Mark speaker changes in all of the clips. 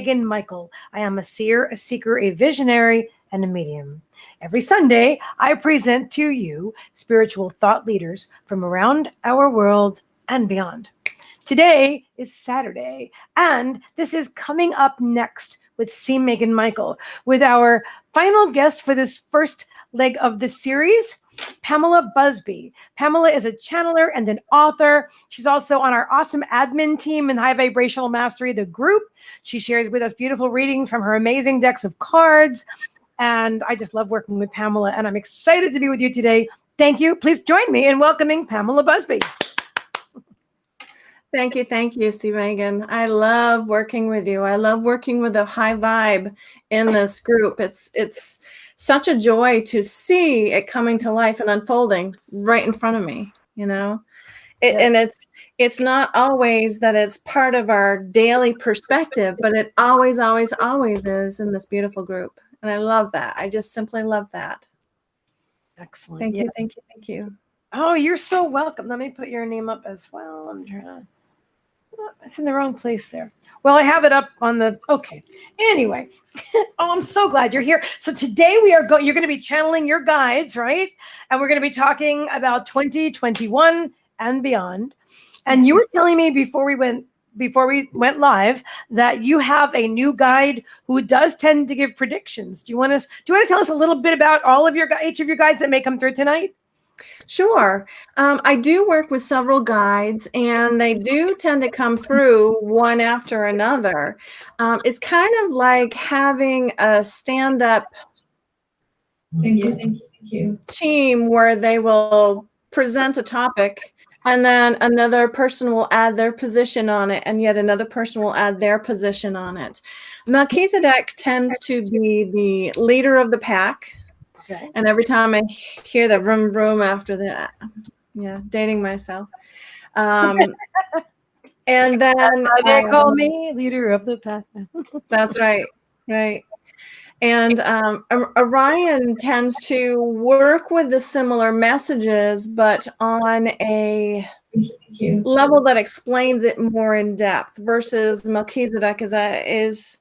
Speaker 1: Meagan Michael. I am a seer, a seeker, a visionary, and a medium. Every Sunday, I present to you spiritual thought leaders from around our world and beyond. Today is Saturday, and this is Coming Up Next with C. Meagan Michael, with our final guest for this first leg of the series, Pamela Busby. Pamela is a channeler and an author. She's also on our awesome admin team in High Vibrational Mastery, the group. She shares with us beautiful readings from her amazing decks of cards. And I just love working with Pamela, and I'm excited to be with you today. Thank you. Please join me in welcoming Pamela Busby.
Speaker 2: Thank you, Steve Meagan. I love working with you. I love working with a high vibe in this group. It's such a joy to see it coming to life and unfolding right in front of me, you know? And it's not always that it's part of our daily perspective, but it always, always, always is in this beautiful group. And I love that. I just simply love that.
Speaker 1: Excellent.
Speaker 2: Thank you.
Speaker 1: Oh, you're so welcome. Let me put your name up as well. I'm trying to... It's in the wrong place there. Well, I have it up on the... Okay. Anyway. Oh, I'm so glad you're here. So today you're going to be channeling your guides, right? And we're going to be talking about 2021 and beyond. And you were telling me before we went live that you have a new guide who does tend to give predictions. Do you want to tell us a little bit about each of your guides that may come through tonight?
Speaker 2: Sure. I do work with several guides, and they do tend to come through one after another. It's kind of like having a stand-up team where they will present a topic, and then another person will add their position on it, and yet another person will add their position on it. Melchizedek tends to be the leader of the pack.
Speaker 1: Okay.
Speaker 2: And every time I hear the vroom vroom after that, dating myself. And then
Speaker 1: they call me leader of the pack.
Speaker 2: That's right. And Orion tends to work with the similar messages, but on a level that explains it more in depth, versus Melchizedek is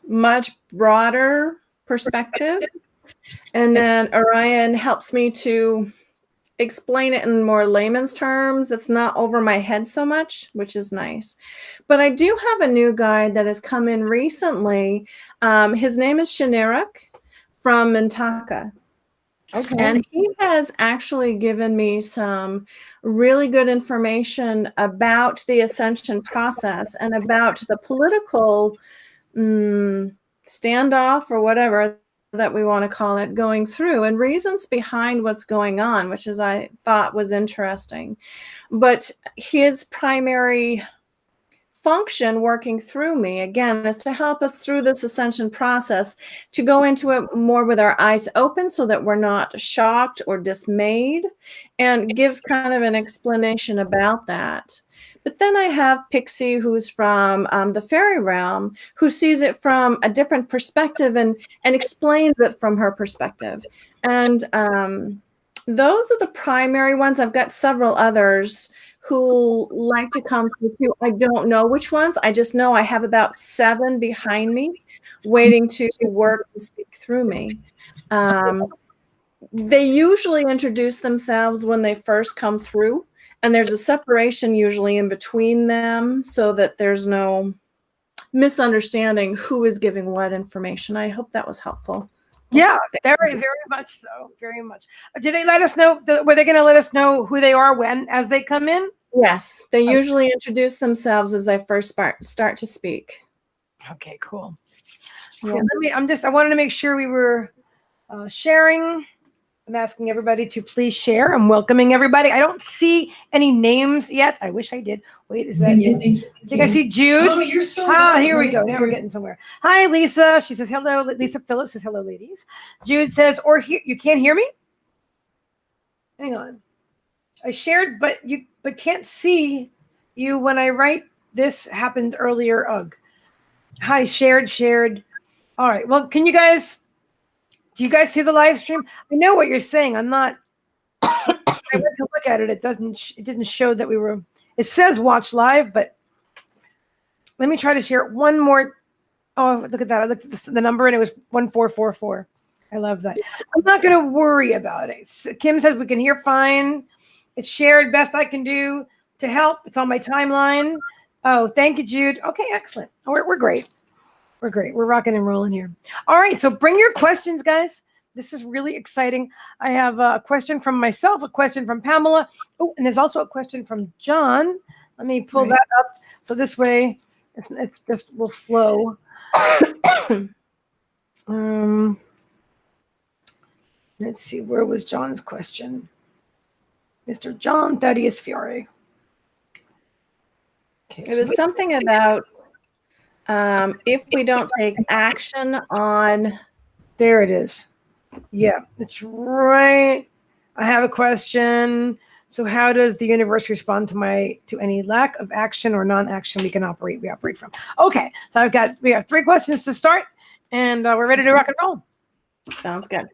Speaker 2: much broader perspective. And then Orion helps me to explain it in more layman's terms. It's not over my head so much, which is nice. But I do have a new guide that has come in recently. His name is Shinaruk from Mintaka. Okay. And he has actually given me some really good information about the Ascension process and about the political standoff, or whatever that we want to call it, going through, and reasons behind what's going on, which I thought was interesting. But his primary function working through me, again, is to help us through this ascension process, to go into it more with our eyes open so that we're not shocked or dismayed, and gives kind of an explanation about that. But then I have Pixie, who's from the fairy realm, who sees it from a different perspective and explains it from her perspective. And those are the primary ones. I've got several others who like to come through too. I don't know which ones. I just know I have about 7 behind me waiting to work and speak through me. They usually introduce themselves when they first come through, and there's a separation usually in between them so that there's no misunderstanding who is giving what information. I hope that was helpful.
Speaker 1: Yeah, very, very much so. Very much. Did they let us know? Were they going to let us know who they are as they come in?
Speaker 2: Yes, they usually introduce themselves as they first start to speak.
Speaker 1: Okay, cool. Yeah. I wanted to make sure we were sharing. I'm asking everybody to please share. I'm welcoming everybody. I don't see any names yet. I wish I did. Wait, is that? I think I see Jude.
Speaker 3: Oh, you're so
Speaker 1: here we go. Now we're getting somewhere. Hi, Lisa. She says hello. Lisa Phillips says hello, ladies. Jude says, you can't hear me? Hang on. I shared, but can't see you when I write. This happened earlier. Ugh. Hi, shared. All right. Well, do you guys see the live stream? I know what you're saying. I'm not. I went to look at it. It didn't show that we were. It says watch live, but let me try to share one more. Oh, look at that. I looked at the number and it was 1444. I love that. I'm not going to worry about it. Kim says we can hear fine. It's shared best I can do to help. It's on my timeline. Oh, thank you, Jude. Okay, excellent. We're great. We're great. We're rocking and rolling here. All right, so bring your questions, guys. This is really exciting. I have a question from myself, a question from Pamela. Oh, and there's also a question from John. Let me pull that up. So this way, it's just will flow. Let's see, where was John's question? Mr. John Thaddeus Fiore. Okay,
Speaker 2: it was something about if we don't take action on.
Speaker 1: There it is. Yeah, it's right. I have a question. So how does the universe respond to any lack of action or non-action we operate from? Okay, so we have 3 questions to start, and we're ready to rock and roll.
Speaker 2: Sounds good.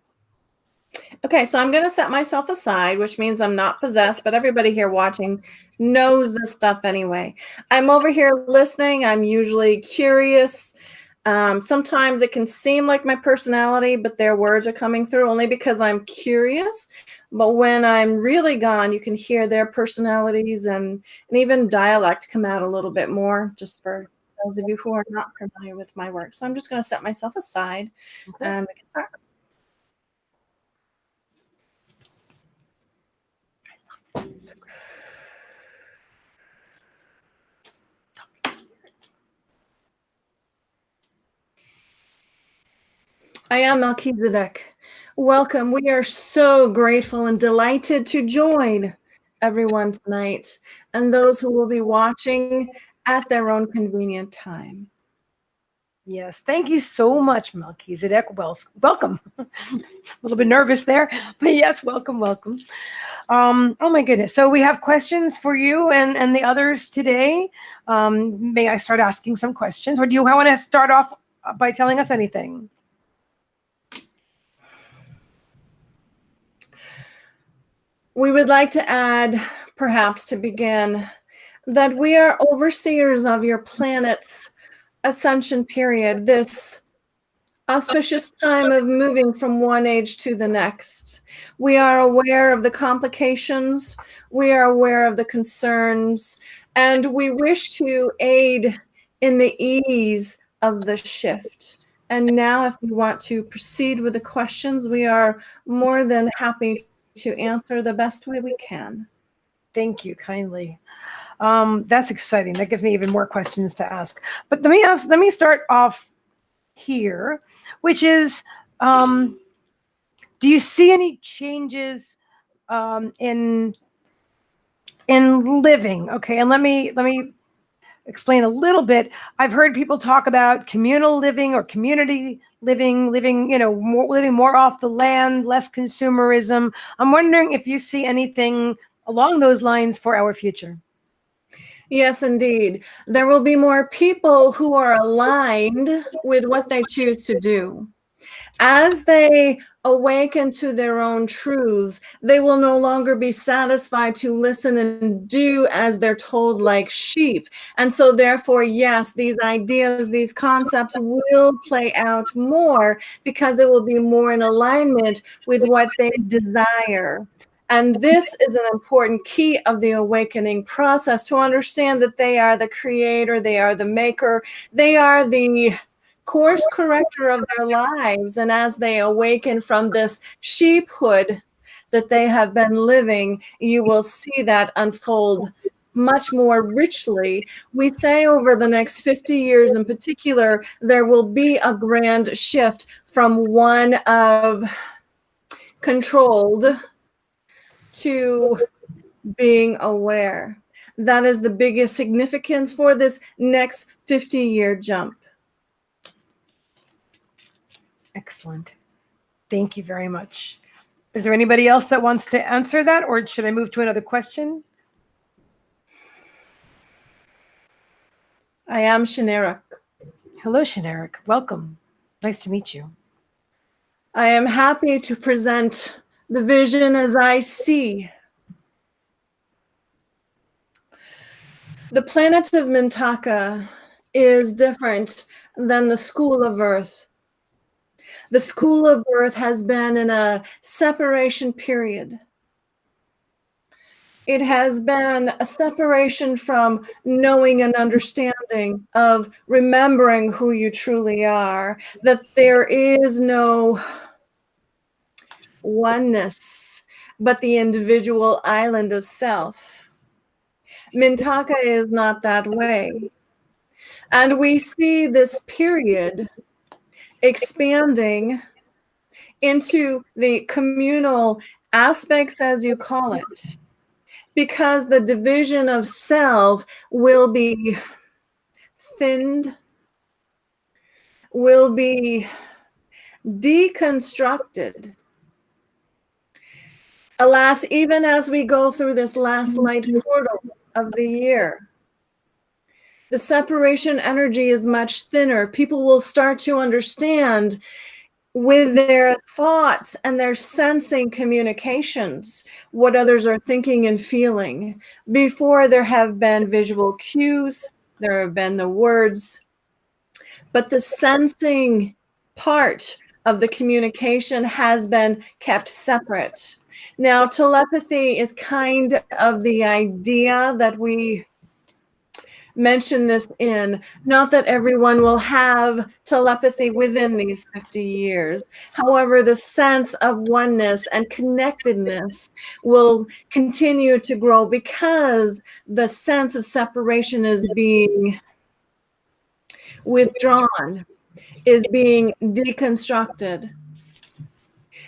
Speaker 2: Okay, so I'm going to set myself aside, which means I'm not possessed, but everybody here watching knows this stuff anyway. I'm over here listening. I'm usually curious. Sometimes it can seem like my personality, but their words are coming through only because I'm curious. But when I'm really gone, you can hear their personalities and even dialect come out a little bit more, just for those of you who are not familiar with my work. So I'm just going to set myself aside and we can start. I am Melchizedek. Welcome. We are so grateful and delighted to join everyone tonight and those who will be watching at their own convenient time.
Speaker 1: Yes, thank you so much, Melchizedek. Welcome. A little bit nervous there, but yes, welcome. Oh my goodness. So we have questions for you and the others today. May I start asking some questions, or do you want to start off by telling us anything?
Speaker 2: We would like to add, perhaps to begin, that we are overseers of your planet's ascension period, this auspicious time of moving from one age to the next. We are aware of the complications, we are aware of the concerns, and we wish to aid in the ease of the shift. And now, if you want to proceed with the questions, we are more than happy to answer the best way we can.
Speaker 1: Thank you kindly. That's exciting. That gives me even more questions to ask. But let me start off here, which is, do you see any changes in living? Okay, and let me explain a little bit. I've heard people talk about communal living or community living, living more off the land, less consumerism. I'm wondering if you see anything along those lines for our future.
Speaker 2: Yes, indeed. There will be more people who are aligned with what they choose to do. As they awaken to their own truths, they will no longer be satisfied to listen and do as they're told like sheep. And so therefore, yes, these ideas, these concepts will play out more because it will be more in alignment with what they desire. And this is an important key of the awakening process, to understand that they are the creator, they are the maker, they are the course corrector of their lives. And as they awaken from this sheephood that they have been living, you will see that unfold much more richly. We say over the next 50 years in particular, there will be a grand shift from one of controlled to being aware. That is the biggest significance for this next 50-year jump.
Speaker 1: Excellent. Thank you very much. Is there anybody else that wants to answer that, or should I move to another question?
Speaker 2: I am Shineric.
Speaker 1: Hello, Shineric. Welcome. Nice to meet you.
Speaker 2: I am happy to present the vision as I see. The planet of Mintaka is different than the school of Earth. The school of Earth has been in a separation period. It has been a separation from knowing and understanding, of remembering who you truly are, that there is no oneness, but the individual island of self. Mintaka is not that way. And we see this period expanding into the communal aspects, as you call it, because the division of self will be thinned, will be deconstructed. Alas, even as we go through this last light portal of the year, the separation energy is much thinner. People will start to understand with their thoughts and their sensing communications what others are thinking and feeling. Before, there have been visual cues, there have been the words, but the sensing part of the communication has been kept separate. Now, telepathy is kind of the idea that we mention this in, not that everyone will have telepathy within these 50 years. However, the sense of oneness and connectedness will continue to grow because the sense of separation is being withdrawn, is being deconstructed.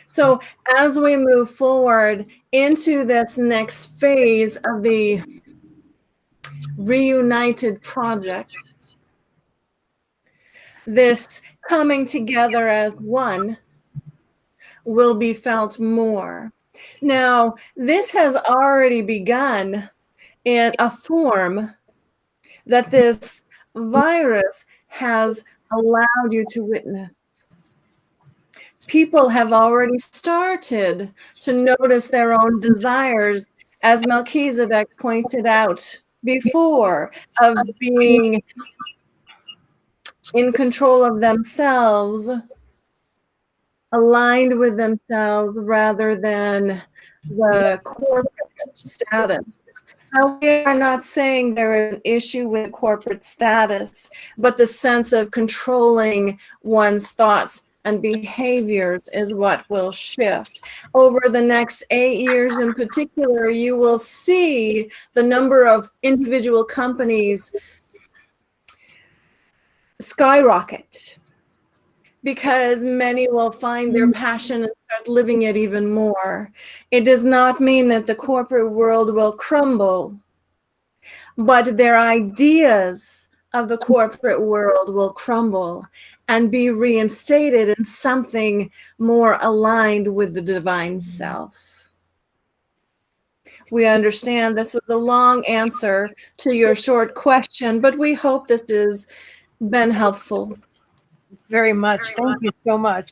Speaker 2: So as we move forward into this next phase of the reunited project, this coming together as one will be felt more. Now, this has already begun in a form that this virus has allowed you to witness. People have already started to notice their own desires, as Melchizedek pointed out before, of being in control of themselves, aligned with themselves rather than the corporate status. Now, we are not saying there is an issue with corporate status, but the sense of controlling one's thoughts and behaviors is what will shift. Over the next 8 years in particular, you will see the number of individual companies skyrocket because many will find their passion and start living it even more. It does not mean that the corporate world will crumble, but their ideas of the corporate world will crumble and be reinstated in something more aligned with the divine self. We understand this was a long answer to your short question, but we hope this has been helpful.
Speaker 1: Very much. Thank you so much.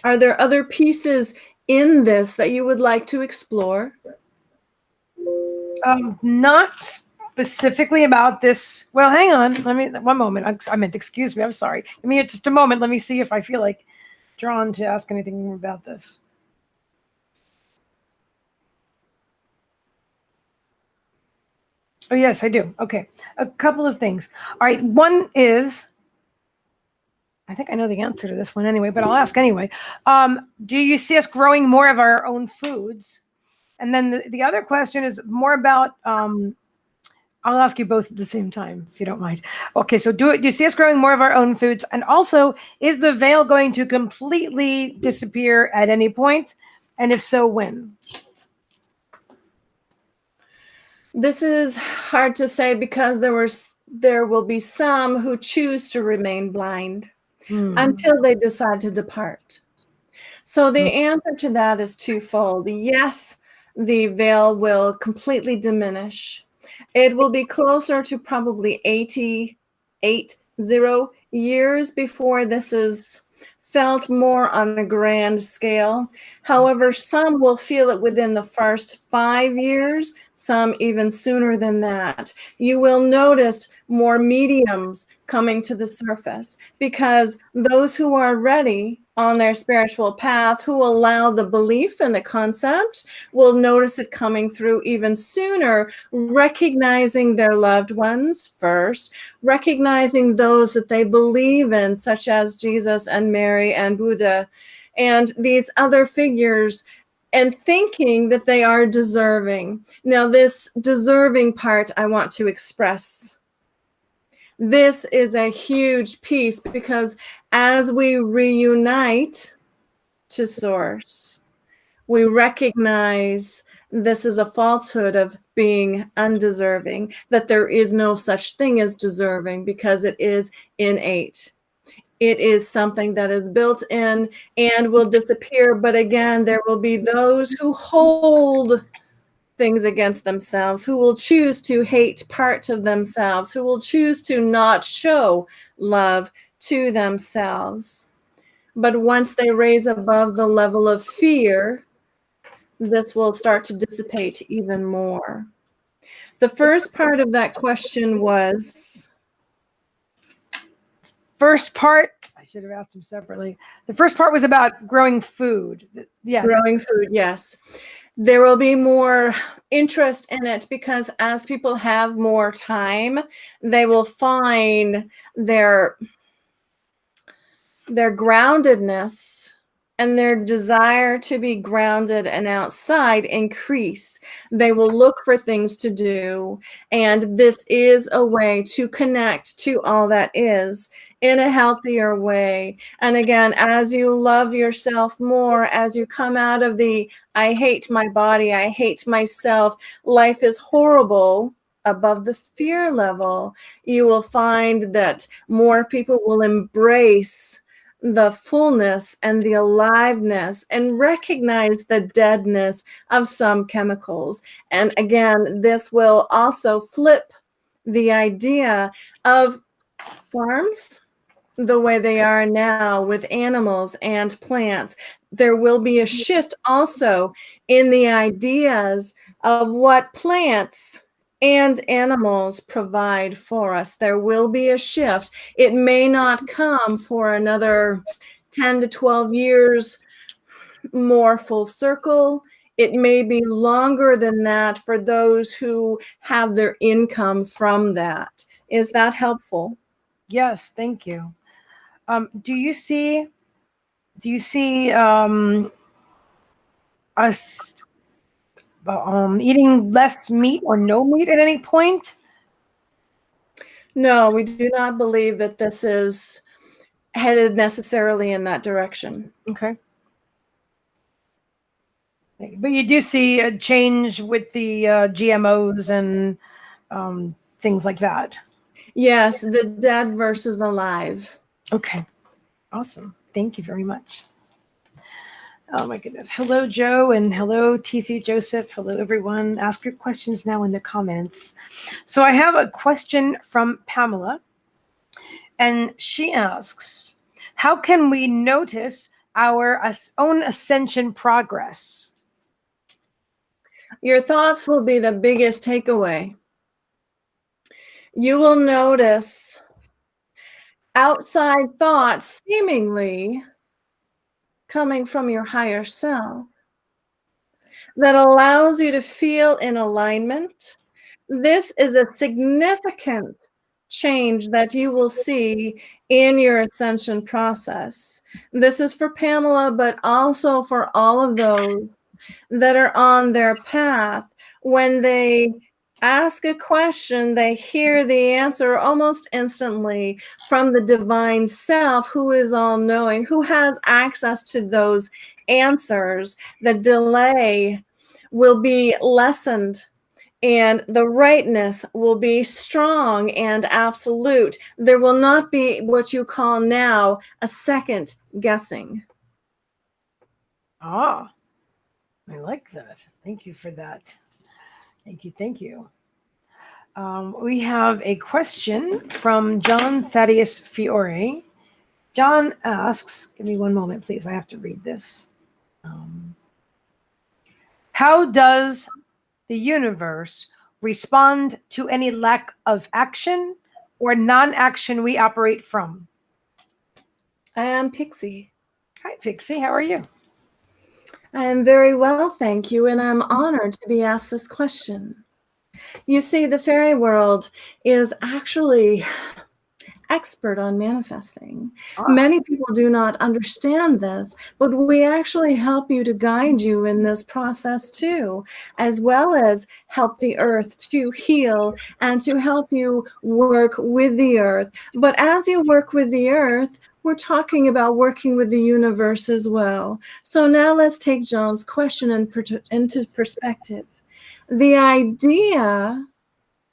Speaker 2: Are there other pieces in this that you would like to explore?
Speaker 1: Not specifically about this. Well, hang on. Let me, one moment. I meant, excuse me. I'm sorry. Give me just a moment. Let me see if I feel like drawn to ask anything more about this. Oh, yes, I do. Okay. A couple of things. All right. One is, I think I know the answer to this one anyway, but I'll ask anyway. Do you see us growing more of our own foods? And then the other question is more about, I'll ask you both at the same time, if you don't mind. Okay, so do you see us growing more of our own foods? And also, is the veil going to completely disappear at any point? And if so, when?
Speaker 2: This is hard to say because there will be some who choose to remain blind until they decide to depart. So the answer to that is twofold. Yes, the veil will completely diminish. It will be closer to probably 80 years before this is felt more on a grand scale. However, some will feel it within the first 5 years, some even sooner than that. You will notice more mediums coming to the surface because those who are ready on their spiritual path, who allow the belief in the concept, will notice it coming through even sooner, recognizing their loved ones first, recognizing those that they believe in, such as Jesus and Mary and Buddha, and these other figures, and thinking that they are deserving. Now, this deserving part I want to express. This is a huge piece because as we reunite to Source, we recognize this is a falsehood of being undeserving, that there is no such thing as deserving because it is innate. It is something that is built in and will disappear. But again, there will be those who hold things against themselves, who will choose to hate parts of themselves, who will choose to not show love to themselves. But once they raise above the level of fear, this will start to dissipate even more. The first part of that question was?
Speaker 1: First part, I should have asked him separately. The first part was about growing food. Yeah.
Speaker 2: Growing food, yes. There will be more interest in it because as people have more time, they will find their groundedness and their desire to be grounded and outside increase. They will look for things to do, and this is a way to connect to all that is in a healthier way. And again, as you love yourself more, as you come out of the I hate my body, I hate myself, life is horrible, above the fear level, you will find that more people will embrace the fullness and the aliveness and recognize the deadness of some chemicals. And again, this will also flip the idea of farms the way they are now with animals and plants. There will be a shift also in the ideas of what plants and animals provide for us. There will be a shift. It may not come for another 10 to 12 years more full circle. It may be longer than that for those who have their income from that. Is that helpful?
Speaker 1: Yes, thank you. Do you see us eating less meat or no meat at any point?
Speaker 2: No, we do not believe that this is headed necessarily in that direction.
Speaker 1: Okay. But you do see a change with the GMOs and things like that.
Speaker 2: Yes, the dead versus alive.
Speaker 1: Okay. Awesome. Thank you very much. Oh my goodness. Hello, Joe, and hello, TC Joseph. Hello, everyone. Ask your questions now in the comments. So I have a question from Pamela, and she asks, how can we notice our own ascension progress?
Speaker 2: Your thoughts will be the biggest takeaway. You will notice outside thoughts seemingly coming from your higher self that allows you to feel in alignment. This is a significant change that you will see in your ascension process. This is for Pamela, but also for all of those that are on their path. When they ask a question, they hear the answer almost instantly from the divine self, who is all knowing, who has access to those answers. The delay will be lessened and the rightness will be strong and absolute. There will not be what you call now a second guessing.
Speaker 1: Ah, I like that. Thank you for that. Thank you. Thank you. We have a question from John Thaddeus Fiore. John asks, give me one moment, please. I have to read this. How does the universe respond to any lack of action or non-action we operate from?
Speaker 2: I am Pixie.
Speaker 1: Hi, Pixie. How are you?
Speaker 2: I am very well, thank you, and I'm honored to be asked this question. You see, the fairy world is actually expert on manifesting. Many people do not understand this, but we actually help you to guide you in this process too, as well as help the earth to heal and to help you work with the earth. But as you work with the earth, we're talking about working with the universe as well. So now let's take John's question into perspective. The idea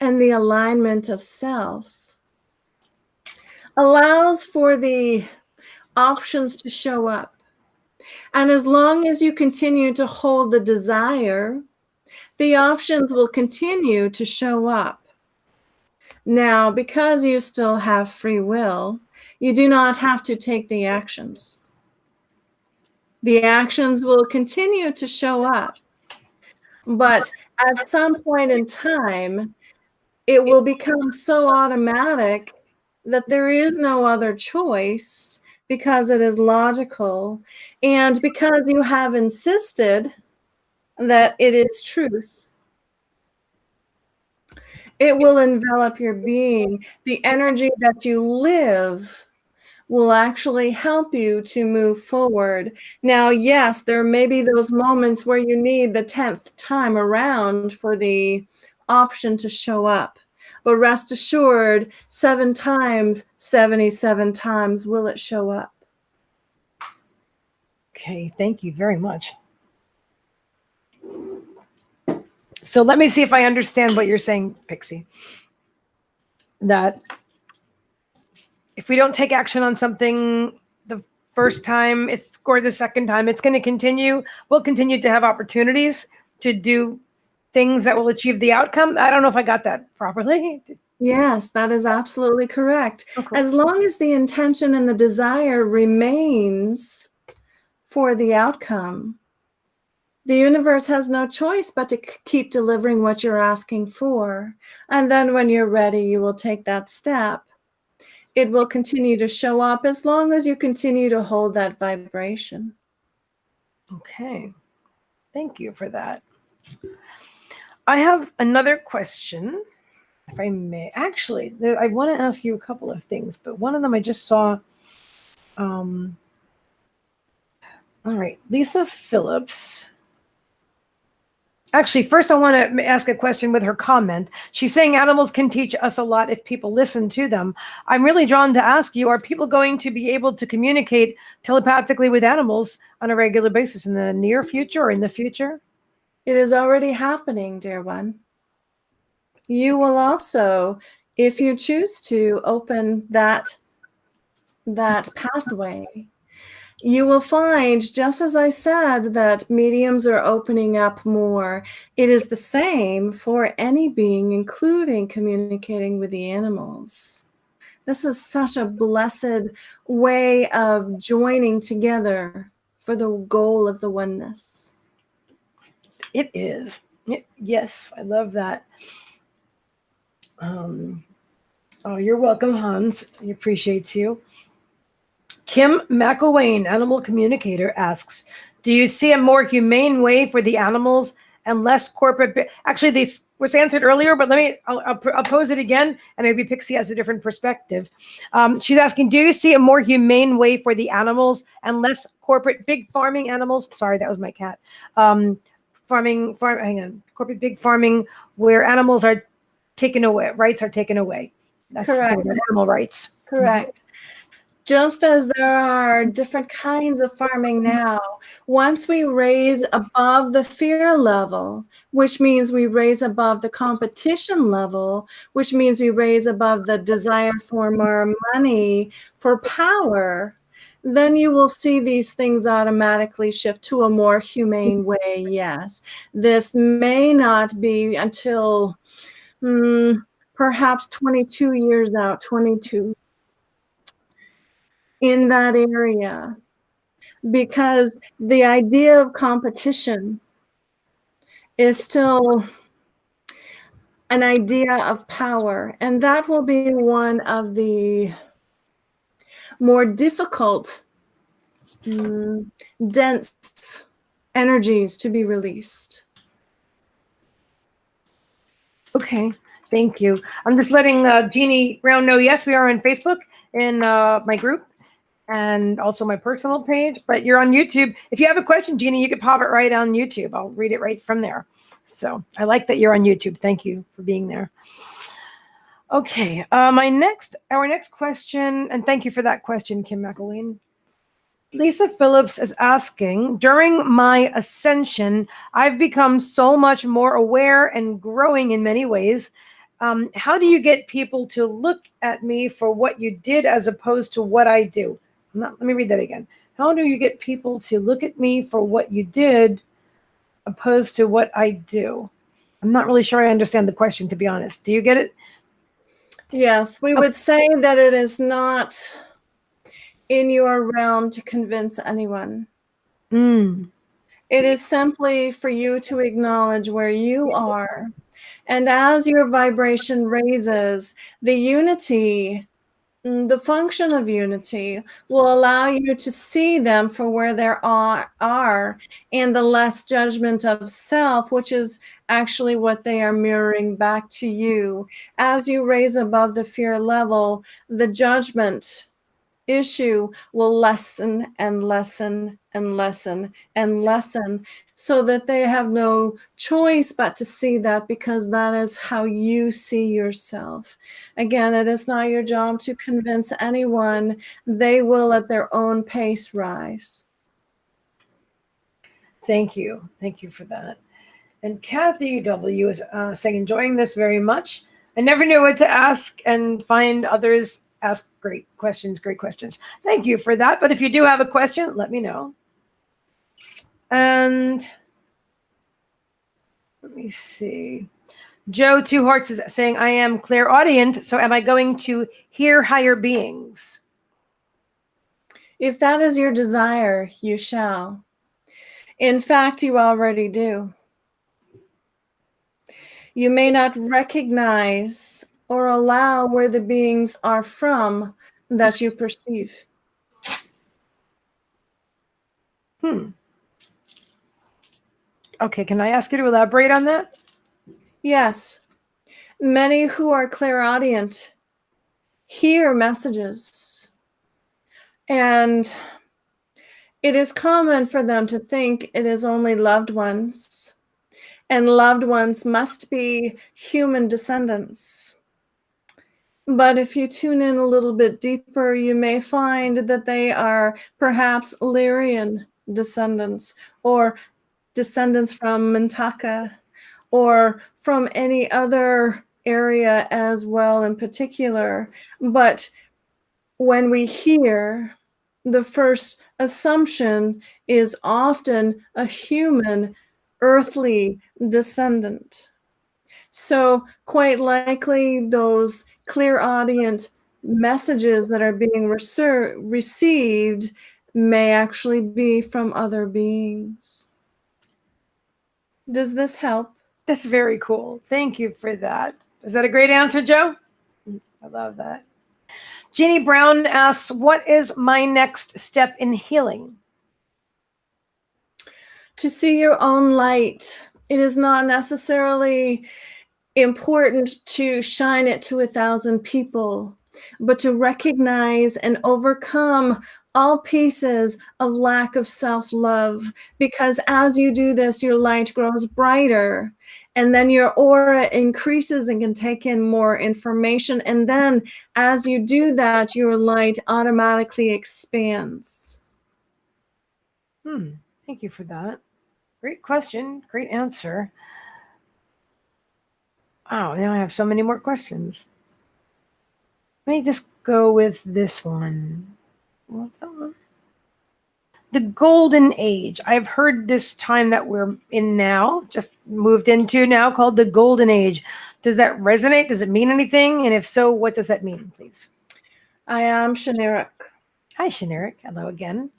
Speaker 2: and the alignment of self allows for the options to show up. And as long as you continue to hold the desire, the options will continue to show up. Now, because you still have free will, you do not have to take the actions. The actions will continue to show up. But at some point in time, it will become so automatic that there is no other choice because it is logical and because you have insisted that it is truth. It will envelop your being. The energy that you live will actually help you to move forward. Now, yes, there may be those moments where you need the 10th time around for the option to show up. But rest assured, 7 times, 77 times will it show up.
Speaker 1: Okay, thank you very much. So let me see if I understand what you're saying, Pixie. That if we don't take action on something the first time, or the second time, it's going to continue. We'll continue to have opportunities to do things that will achieve the outcome. I don't know if I got that properly.
Speaker 2: Yes, that is absolutely correct.
Speaker 1: Okay.
Speaker 2: As long as the intention and the desire remains for the outcome, the universe has no choice but to keep delivering what you're asking for. And then when you're ready, you will take that step. It will continue to show up as long as you continue to hold that vibration.
Speaker 1: Okay. Thank you for that. I have another question, if I may. Actually, I want to ask you a couple of things, but one of them I just saw. All right. Lisa Phillips. Actually, first I want to ask a question with her comment. She's saying animals can teach us a lot if people listen to them. I'm really drawn to ask you, are people going to be able to communicate telepathically with animals on a regular basis in the near future or in the future?
Speaker 2: It is already happening, dear one. You will also, if you choose to open that pathway, you will find, just as I said, that mediums are opening up more. It is the same for any being, including communicating with the animals. This is such a blessed way of joining together for the goal of the oneness.
Speaker 1: It is. Yes, I love that. Oh, you're welcome, Hans. He appreciates you. Kim McElwain, animal communicator, asks, do you see a more humane way for the animals and less corporate? Actually, this was answered earlier, but I'll pose it again, and maybe Pixie has a different perspective. She's asking, do you see a more humane way for the animals and less corporate big farming animals? Sorry, that was my cat. Corporate big farming where animals are taken away, rights are taken away. That's
Speaker 2: correct.
Speaker 1: Animal rights.
Speaker 2: Correct. Just as there are different kinds of farming now, once we raise above the fear level, which means we raise above the competition level, which means we raise above the desire for more money, for power, then you will see these things automatically shift to a more humane way, yes. This may not be until perhaps 22 years out, 22 in that area, because the idea of competition is still an idea of power, and that will be one of the more difficult, dense energies to be released.
Speaker 1: Okay, thank you. I'm just letting Jeannie Brown know, yes, we are on Facebook in my group and also my personal page, but you're on YouTube. If you have a question, Jeannie, you can pop it right on YouTube. I'll read it right from there. So I like that you're on YouTube. Thank you for being there. Okay, our next question, and thank you for that question, Kim McElwain. Lisa Phillips is asking, during my ascension, I've become so much more aware and growing in many ways. How do you get people to look at me for what you did as opposed to what I do? Let me read that again. How do you get people to look at me for what you did opposed to what I do? I'm not really sure I understand the question, to be honest. Do you get it?
Speaker 2: Yes, we would say that it is not in your realm to convince anyone. It is simply for you to acknowledge where you are. And as your vibration raises, the unity, the function of unity, will allow you to see them for where they are, and the less judgment of self, which is actually what they are mirroring back to you. As you raise above the fear level, the judgment issue will lessen and lessen and lessen and lessen, so that they have no choice but to see that, because that is how you see yourself. Again, it is not your job to convince anyone. They will at their own pace rise.
Speaker 1: Thank you. Thank you for that. And Kathy W. is saying, enjoying this very much. I never knew what to ask and find others ask great questions. Thank you for that. But if you do have a question, let me know. And let me see. Joe Two Hearts is saying, I am clairaudient, so am I going to hear higher beings?
Speaker 2: If that is your desire, you shall. In fact, you already do. You may not recognize or allow where the beings are from that you perceive.
Speaker 1: Okay, can I ask you to elaborate on that?
Speaker 2: Yes. Many who are clairaudient hear messages, and it is common for them to think it is only loved ones, and loved ones must be human descendants. But if you tune in a little bit deeper, you may find that they are perhaps Lyrian descendants, or descendants from Mintaka, or from any other area as well in particular. But when we hear, the first assumption is often a human, earthly descendant. So quite likely those clairaudient messages that are being received may actually be from other beings. Does this help?
Speaker 1: That's very cool. Thank you for that. Is that a great answer, Joe? I love that. Jeannie Brown asks, what is my next step in healing?
Speaker 2: To see your own light. It is not necessarily important to shine it to 1,000 people, but to recognize and overcome all pieces of lack of self-love, because as you do this, your light grows brighter, and then your aura increases and can take in more information. And then as you do that, your light automatically expands.
Speaker 1: Thank you for that. Great question. Great answer. Wow, now I have so many more questions. Let me just go with this one. What's that one? The golden age. I've heard this time that we're in now, just moved into now, called the golden age. Does that resonate? Does it mean anything? And if so, what does that mean, please?
Speaker 2: I am Shaneric.
Speaker 1: Hi, Shineric. Hello again.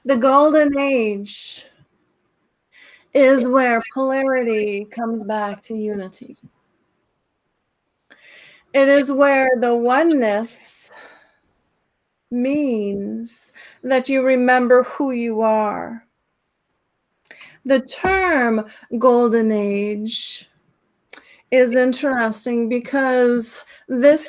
Speaker 2: The golden age is where polarity comes back to unity. It is where the oneness means that you remember who you are. The term golden age is interesting because this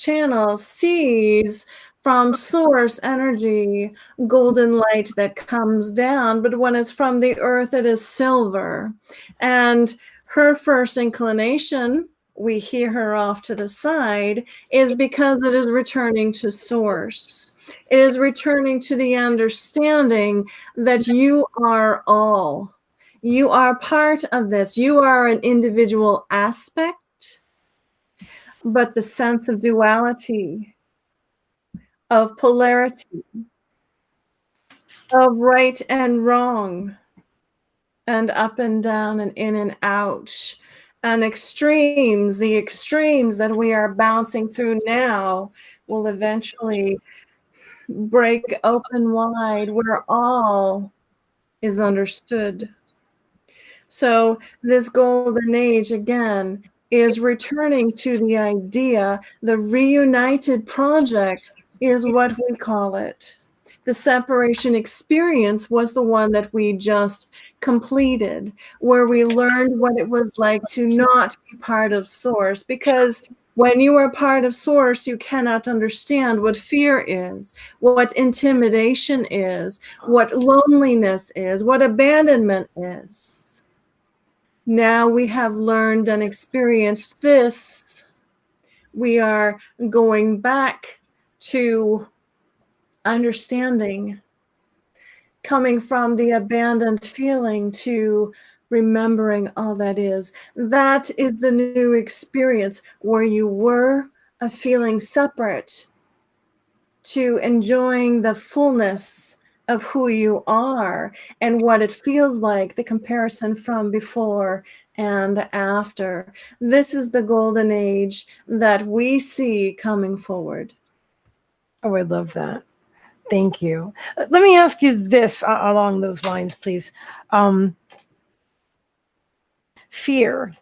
Speaker 2: channel sees from source energy golden light that comes down, but when it's from the earth, it is silver. And her first inclination, we hear her off to the side, is because it is returning to source. It is returning to the understanding that you are all. You are part of this. You are an individual aspect, but the sense of duality, of polarity, of right and wrong, and up and down and in and out, and extremes, the extremes that we are bouncing through now will eventually break open wide where all is understood. So this golden age, again, is returning to the idea, the reunited project is what we call it. The separation experience was the one that we just completed, where we learned what it was like to not be part of source, because when you are part of source, you cannot understand what fear is, what intimidation is, what loneliness is, what abandonment is. Now we have learned and experienced this. We are going back to understanding, coming from the abandoned feeling to remembering all that is. That is the new experience where you were a feeling separate to enjoying the fullness of who you are and what it feels like, the comparison from before and after. This is the golden age that we see coming forward.
Speaker 1: Oh, I love that. Thank you. Let me ask you this along those lines, please. Fear.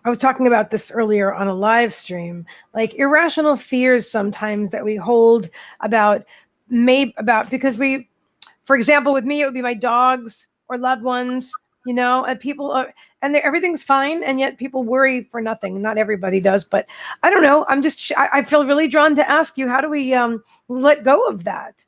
Speaker 1: I was talking about this earlier on a live stream, like irrational fears sometimes that we hold about because we, for example, with me, it would be my dogs or loved ones, and people are, and everything's fine. And yet people worry for nothing. Not everybody does, but I don't know. I feel really drawn to ask you, how do we let go of that?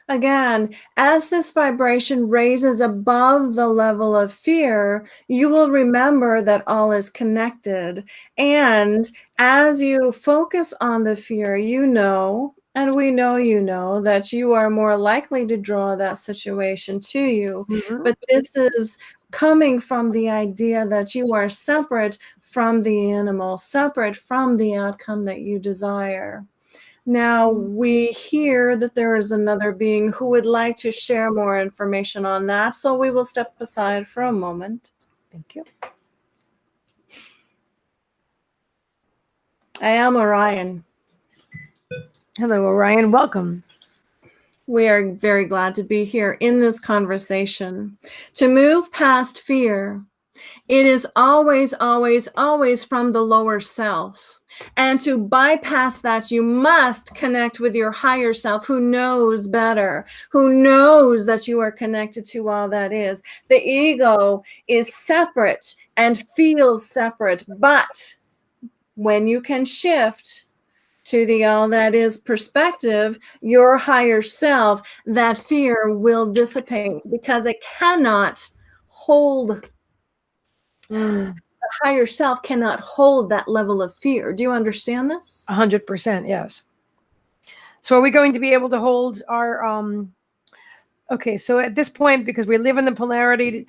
Speaker 2: Again, as this vibration raises above the level of fear, you will remember that all is connected. And as you focus on the fear, and we know that you are more likely to draw that situation to you.
Speaker 1: Mm-hmm.
Speaker 2: But this is coming from the idea that you are separate from the animal, separate from the outcome that you desire. Now we hear that there is another being who would like to share more information on that, so we will step aside for a moment.
Speaker 1: Thank you.
Speaker 2: I am Orion.
Speaker 1: Hello, Orion. Welcome.
Speaker 2: We are very glad to be here in this conversation. To move past fear, it is always, always, always from the lower self. And to bypass that, you must connect with your higher self, who knows better, who knows that you are connected to all that is. The ego is separate and feels separate, but when you can shift to the all that is perspective, your higher self, that fear will dissipate because it cannot hold. The higher self cannot hold that level of fear. Do you understand this?
Speaker 1: 100%, yes. So are we going to be able to hold our okay, so at this point, because we live in the polarity,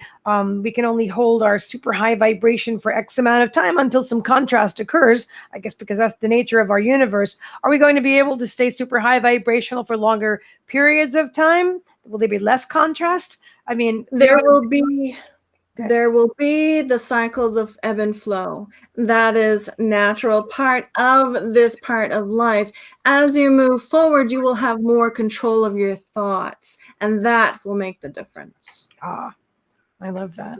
Speaker 1: we can only hold our super high vibration for X amount of time until some contrast occurs, I guess, because that's the nature of our universe. Are we going to be able to stay super high vibrational for longer periods of time? Will there be less contrast? I mean,
Speaker 2: there will be
Speaker 1: Okay.
Speaker 2: There will be the cycles of ebb and flow. That is natural part of this part of life. As you move forward, you will have more control of your thoughts, and that will make the difference.
Speaker 1: Ah, I love that.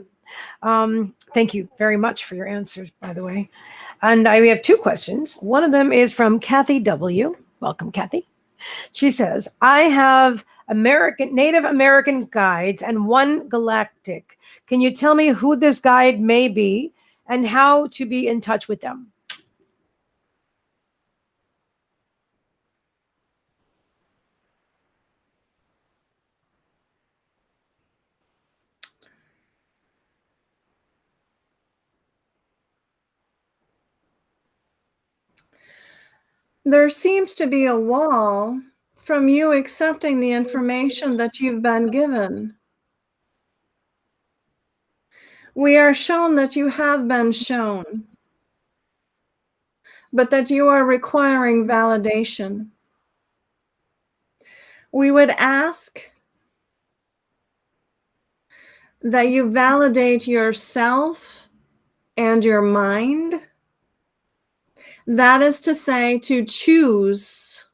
Speaker 1: Thank you very much for your answers, by the way. And we have two questions. One of them is from Kathy W. Welcome, Kathy. She says, I have Native American guides and one galactic. Can you tell me who this guide may be and how to be in touch with them?
Speaker 2: There seems to be a wall from you accepting the information that you've been given. We are shown that you have been shown, but that you are requiring validation. We would ask that you validate yourself and your mind. That is to say, to choose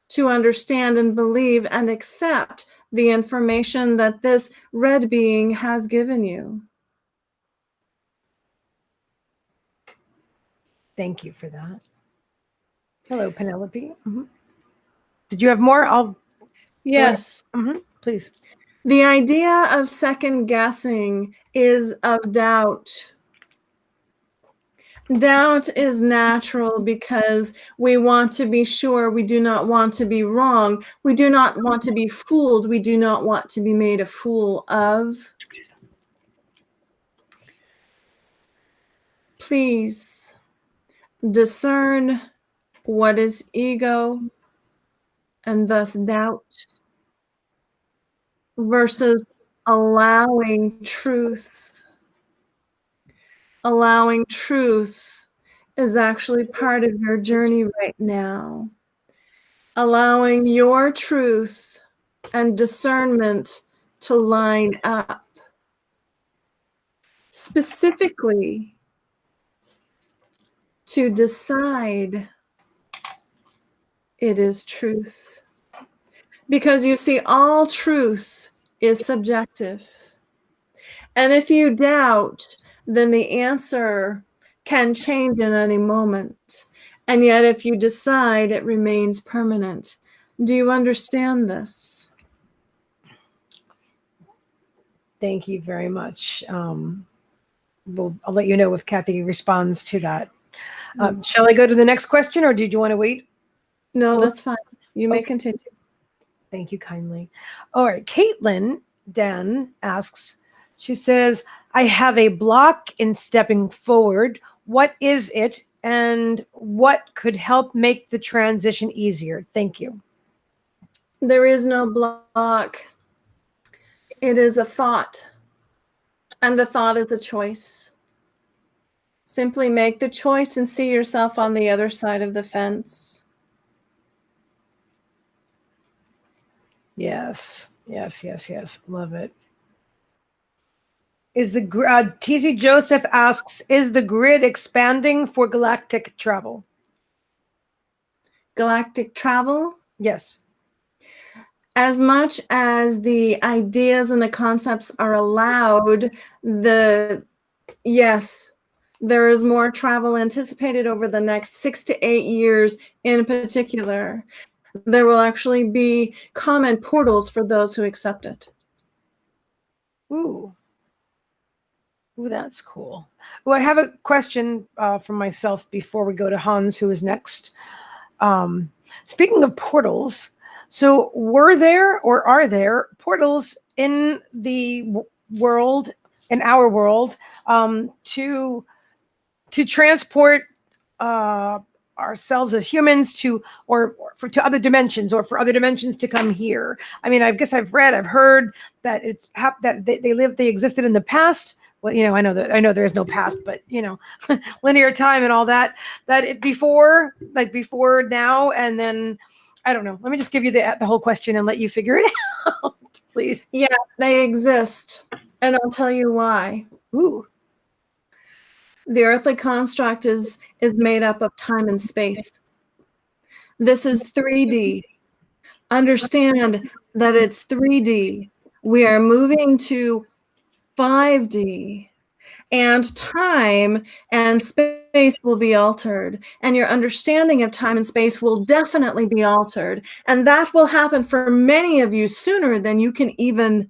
Speaker 2: to understand and believe and accept the information that this red being has given you.
Speaker 1: Thank you for that. Hello, Penelope. Did you have more?
Speaker 2: Yes.
Speaker 1: Please.
Speaker 2: The idea of second guessing is of doubt. Doubt is natural because we want to be sure. We do not want to be wrong. We do not want to be fooled. We do not want to be made a fool of. Please discern what is ego and thus doubt versus allowing truth. Allowing truth is actually part of your journey right now. Allowing your truth and discernment to line up. Specifically, to decide it is truth. Because you see, all truth is subjective. And if you doubt, then the answer can change in any moment. And yet, if you decide, it remains permanent. Do you understand this?
Speaker 1: Thank you very much. I'll let you know if Kathy responds to that. Shall I go to the next question, or did you want to wait?
Speaker 2: No, that's fine. You may continue.
Speaker 1: Thank you kindly. All right. Caitlin Dan asks, she says, I have a block in stepping forward. What is it, and what could help make the transition easier? Thank you.
Speaker 2: There is no block. It is a thought. And the thought is a choice. Simply make the choice and see yourself on the other side of the fence.
Speaker 1: Yes. Love it. Is the TZ Joseph asks, is the grid expanding for galactic travel?
Speaker 2: Galactic travel?
Speaker 1: Yes.
Speaker 2: As much as the ideas and the concepts are allowed, yes, there is more travel anticipated over the next 6 to 8 years in particular. There will actually be common portals for those who accept it.
Speaker 1: Ooh, that's cool. Well, I have a question from myself before we go to Hans, who is next. Speaking of portals, so were there or are there portals in the world, in our world, to transport ourselves as humans to other dimensions, or for other dimensions to come here? I mean, I guess I've heard that they existed in the past. Well, I know there is no past, but linear time and all that before now, and then I don't know. Let me just give you the whole question and let you figure it out, please.
Speaker 2: Yes, they exist. And I'll tell you why.
Speaker 1: Ooh.
Speaker 2: The earthly construct is made up of time and space. This is 3D. Understand that it's 3D. We are moving to 5D, and time and space will be altered, and your understanding of time and space will definitely be altered. And that will happen for many of you sooner than you can even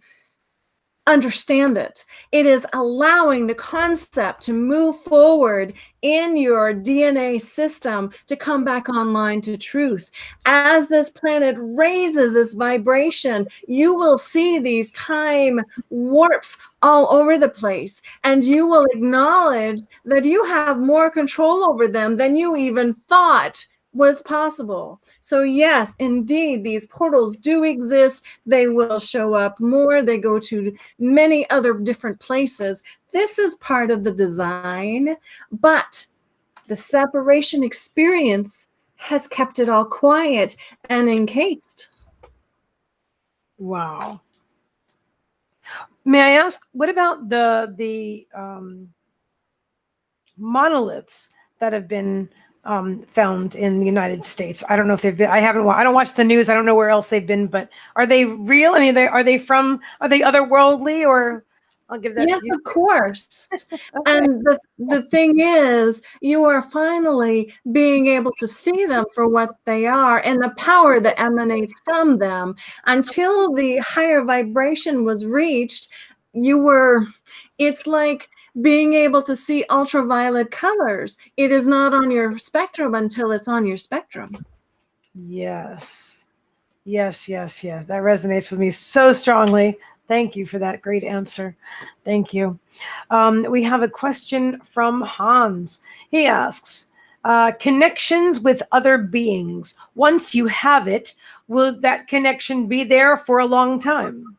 Speaker 2: understand it. It is allowing the concept to move forward in your DNA system to come back online to truth. As this planet raises its vibration, you will see these time warps all over the place, and you will acknowledge that you have more control over them than you even thought was possible. So yes, indeed, these portals do exist. They will show up more. They go to many other different places. This is part of the design, but the separation experience has kept it all quiet and encased.
Speaker 1: Wow. May I ask, what about the monoliths that have been found in the United States? I don't know if they've been. I don't watch the news. I don't know where else they've been. But are they real? I mean, are they otherworldly? Or I'll give that
Speaker 2: Yes,
Speaker 1: to you.
Speaker 2: of course.
Speaker 1: Okay.
Speaker 2: And the thing is, you are finally being able to see them for what they are and the power that emanates from them. Until the higher vibration was reached, it's like being able to see ultraviolet colors. It is not on your spectrum until it's on your spectrum.
Speaker 1: Yes. Yes. That resonates with me so strongly. Thank you for that great answer. Thank you. We have a question from Hans. He asks, connections with other beings. Once you have it, will that connection be there for a long time?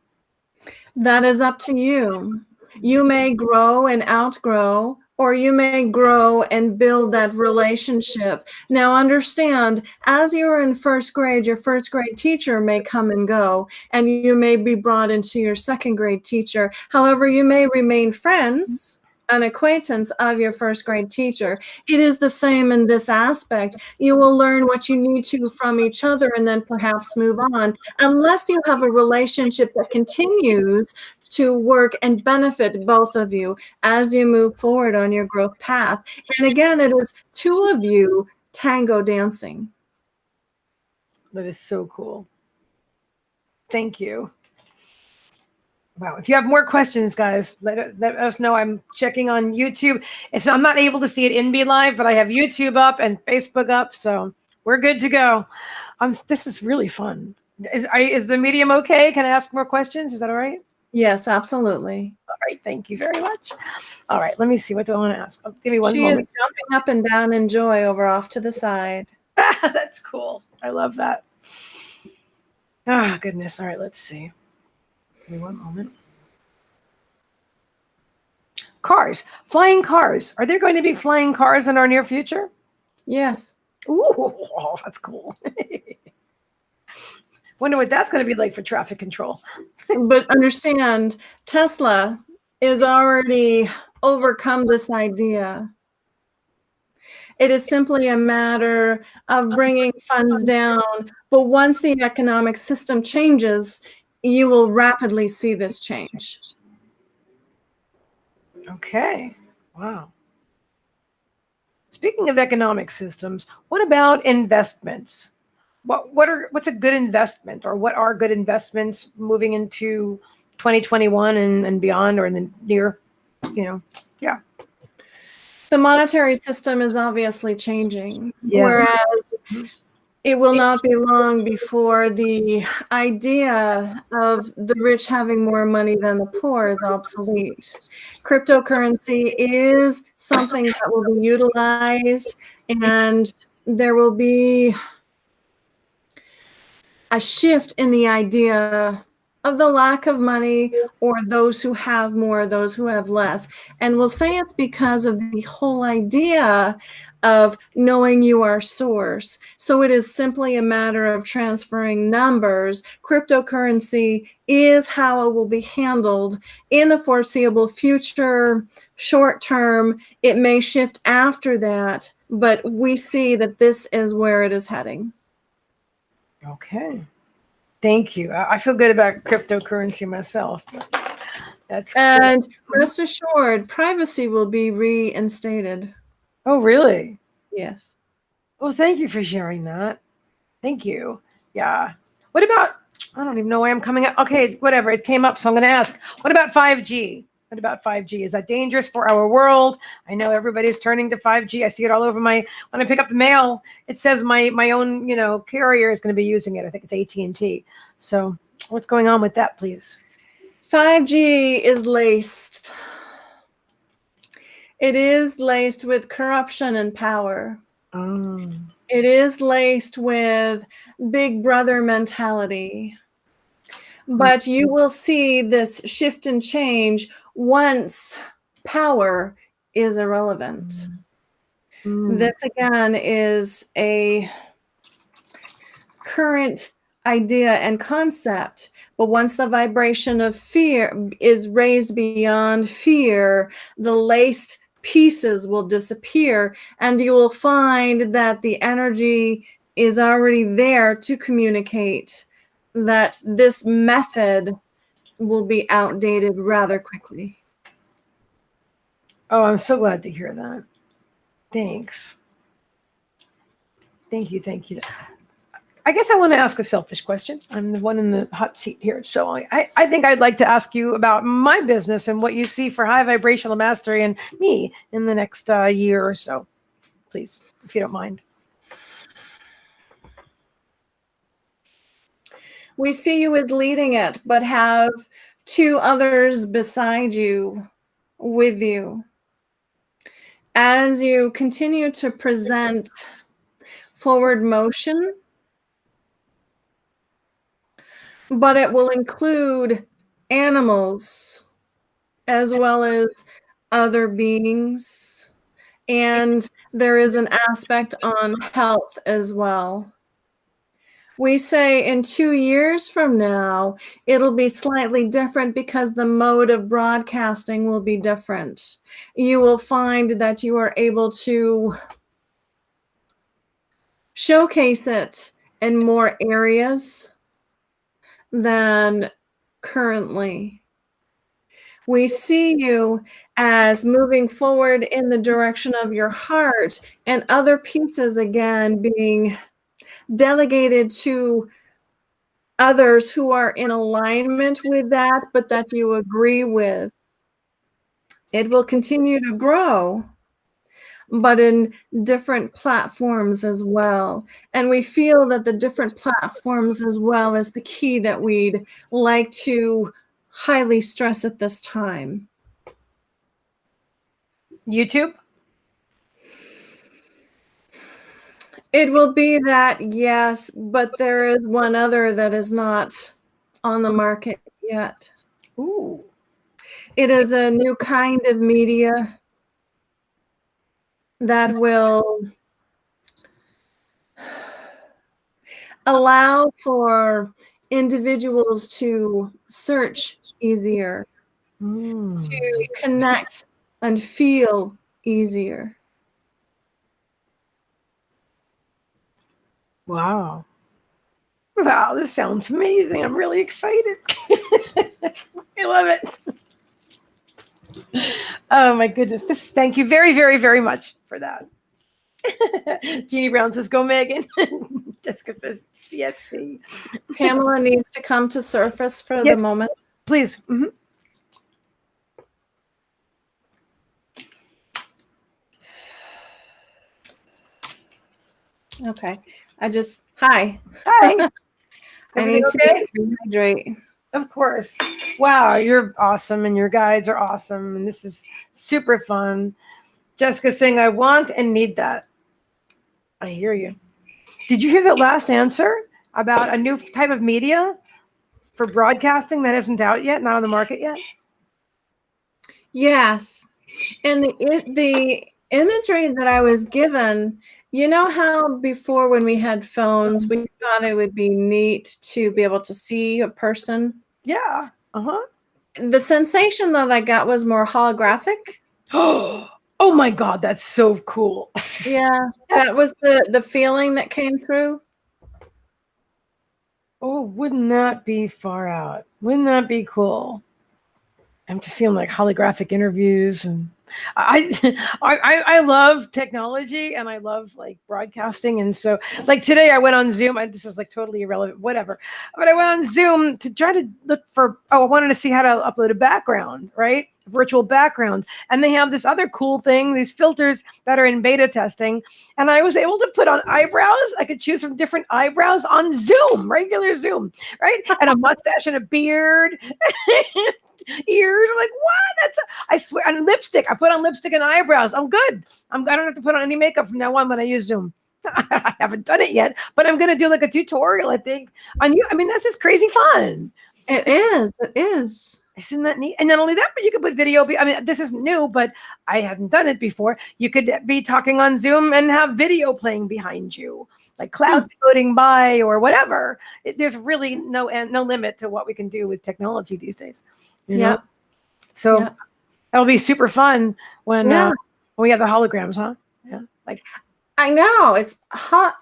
Speaker 2: That is up to you. You may grow and outgrow, or you may grow and build that relationship. Now, understand, as you're in first grade, your first grade teacher may come and go, and you may be brought into your second grade teacher. However, you may remain friends, an acquaintance of your first grade teacher. It is the same in this aspect. You will learn what you need to from each other and then perhaps move on, unless you have a relationship that continues to work and benefit both of you as you move forward on your growth path. And again, it is two of you tango dancing.
Speaker 1: That is so cool. Thank you. Wow. If you have more questions, guys, let us know. I'm checking on YouTube. I'm not able to see it in Be Live, but I have YouTube up and Facebook up, so we're good to go. This is really fun. Is the medium okay? Can I ask more questions? Is that all right?
Speaker 2: Yes, absolutely.
Speaker 1: All right. Thank you very much. All right. Let me see. What do I want to ask? Give me one
Speaker 2: She
Speaker 1: moment.
Speaker 2: is jumping up and down in joy over off to the side.
Speaker 1: That's cool. I love that. Ah, goodness. All right. Let's see. Give me one moment. Cars, flying cars. Are there going to be flying cars in our near future?
Speaker 2: Yes.
Speaker 1: Ooh, that's cool. Wonder what that's going to be like for traffic control.
Speaker 2: But understand, Tesla is already overcome this idea. It is simply a matter of bringing funds down. But once the economic system changes, you will rapidly see this change.
Speaker 1: Okay. Wow. Speaking of economic systems, what about investments? What's a good investment, or what are good investments moving into 2021 and beyond, or in the near, yeah.
Speaker 2: The monetary system is obviously changing,
Speaker 1: Yes.
Speaker 2: whereas it will not be long before the idea of the rich having more money than the poor is obsolete. Cryptocurrency is something that will be utilized, and there will be a shift in the idea of the lack of money, or those who have more, those who have less. And we'll say it's because of the whole idea of knowing you are source. So it is simply a matter of transferring numbers. Cryptocurrency is how it will be handled in the foreseeable future. Short term, it may shift after that, but we see that this is where it is heading.
Speaker 1: Okay. Thank you. I feel good about cryptocurrency myself. That's cool.
Speaker 2: And rest assured, privacy will be reinstated.
Speaker 1: Oh, really?
Speaker 2: Yes.
Speaker 1: Well, thank you for sharing that. Thank you. Yeah. What about, I don't even know why I'm coming up. Okay, it's whatever. It came up, so I'm going to ask. What about 5G? What about 5G? Is that dangerous for our world? I know everybody's turning to 5G. I see it all over when I pick up the mail, it says my own, carrier is going to be using it. I think it's AT&T. So what's going on with that, please?
Speaker 2: 5G is laced. It is laced with corruption and power. It is laced with big brother mentality. But you will see this shift and change once power is irrelevant. This, again, is a current idea and concept. But once the vibration of fear is raised beyond fear, the laced pieces will disappear, and you will find that the energy is already there to communicate that this method will be outdated rather quickly.
Speaker 1: Oh, I'm so glad to hear that. Thanks. Thank you. Thank you. I guess I want to ask a selfish question. I'm the one in the hot seat here. So I think I'd like to ask you about my business and what you see for high vibrational mastery and me in the next year or so. Please, if you don't mind.
Speaker 2: We see you as leading it, but have two others beside you, with you. As you continue to present forward motion, but it will include animals as well as other beings. And there is an aspect on health as well. We say in 2 years from now, it'll be slightly different because the mode of broadcasting will be different. You will find that you are able to showcase it in more areas than currently. We see you as moving forward in the direction of your heart, and other pieces again being delegated to others who are in alignment with that, but that you agree with. It will continue to grow, but in different platforms as well. And we feel that the different platforms as well is the key that we'd like to highly stress at this time.
Speaker 1: YouTube?
Speaker 2: It will be that, yes, but there is one other that is not on the market yet.
Speaker 1: Ooh.
Speaker 2: It is a new kind of media that will allow for individuals to search easier, to connect and feel easier.
Speaker 1: Wow. Wow, this sounds amazing. I'm really excited. I love it. Oh my goodness. Thank you very, very, very much for that. Jeannie Brown says, go Meagan. Jessica says, CSC.
Speaker 2: Pamela needs to come to surface for the moment.
Speaker 1: Please. Mm-hmm.
Speaker 2: Okay. Hi.
Speaker 1: Hi.
Speaker 2: I need to rehydrate.
Speaker 1: Of course. Wow, you're awesome, and your guides are awesome, and this is super fun. Jessica saying, I want and need that. I hear you. Did you hear that last answer about a new type of media for broadcasting that isn't out yet, not on the market yet?
Speaker 2: Yes. And the imagery that I was given, you know how before when we had phones, we thought it would be neat to be able to see a person?
Speaker 1: Yeah. Uh-huh.
Speaker 2: The sensation that I got was more holographic.
Speaker 1: Oh my God, that's so cool.
Speaker 2: Yeah, that was the feeling that came through.
Speaker 1: Oh, wouldn't that be far out? Wouldn't that be cool? I'm just seeing like holographic interviews, and I, I love technology, and I love like broadcasting. And so like today I went on Zoom. This is like totally irrelevant, whatever. But I went on Zoom to try to look for, I wanted to see how to upload a background, right? Virtual background. And they have this other cool thing, these filters that are in beta testing. And I was able to put on eyebrows. I could choose from different eyebrows on Zoom, regular Zoom, right? And a mustache and a beard. Ears. I'm like, what? I swear, and lipstick. I put on lipstick and eyebrows. I'm good. I don't have to put on any makeup from now on when I use Zoom. I haven't done it yet, but I'm gonna do like a tutorial, I think, on you. I mean, this is crazy fun.
Speaker 2: It is. It is.
Speaker 1: Isn't that neat? And not only that, but you could put video. I mean, this isn't new, but I hadn't done it before. You could be talking on Zoom and have video playing behind you, like clouds floating by or whatever. There's really no limit to what we can do with technology these days. You know? So that'll be super fun when we have the holograms, huh? Yeah. Like,
Speaker 2: I know it's hot.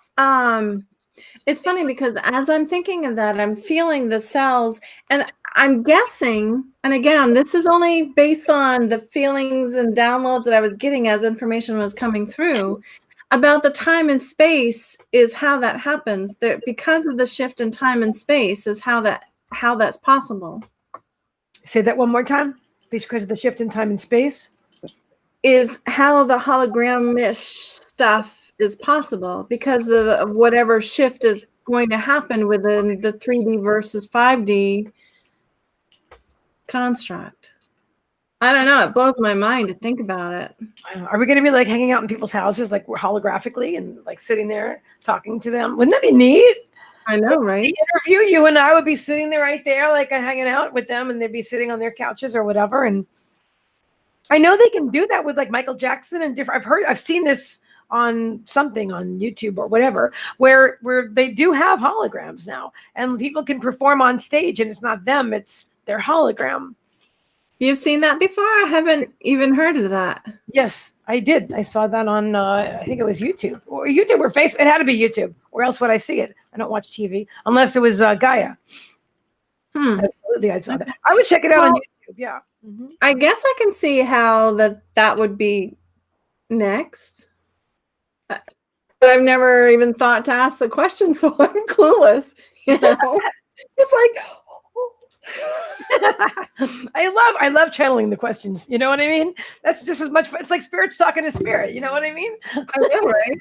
Speaker 2: It's funny because as I'm thinking of that, I'm feeling the cells, and I'm guessing, and again, this is only based on the feelings and downloads that I was getting as information was coming through about the time and space is how that happens. That because of the shift in time and space is how that's possible.
Speaker 1: Say that one more time. Because of the shift in time and space
Speaker 2: is how the hologramish stuff is possible because of whatever shift is going to happen within the 3D versus 5D construct. I don't know. It blows my mind to think about it.
Speaker 1: Are we going to be like hanging out in people's houses, like we're holographically and like sitting there talking to them? Wouldn't that be neat?
Speaker 2: I know, right?
Speaker 1: They interview you and I would be sitting there right there, like hanging out with them, and they'd be sitting on their couches or whatever. And I know they can do that with like Michael Jackson and different. I've seen this on something on YouTube or whatever, where they do have holograms now, and people can perform on stage, and it's not them, it's their hologram.
Speaker 2: You've seen that before? I haven't even heard of that.
Speaker 1: Yes, I did. I saw that on, I think it was YouTube or Facebook. It had to be YouTube, or else would I see it? I don't watch TV unless it was Gaia. Absolutely, I saw that. I would check it out on YouTube. Yeah. Mm-hmm.
Speaker 2: I guess I can see how that would be next. But I've never even thought to ask the question, so I'm clueless. You know, it's like,
Speaker 1: I love channeling the questions. You know what I mean? That's just as much fun. It's like spirits talking to spirit. You know what I mean?
Speaker 2: I know, right?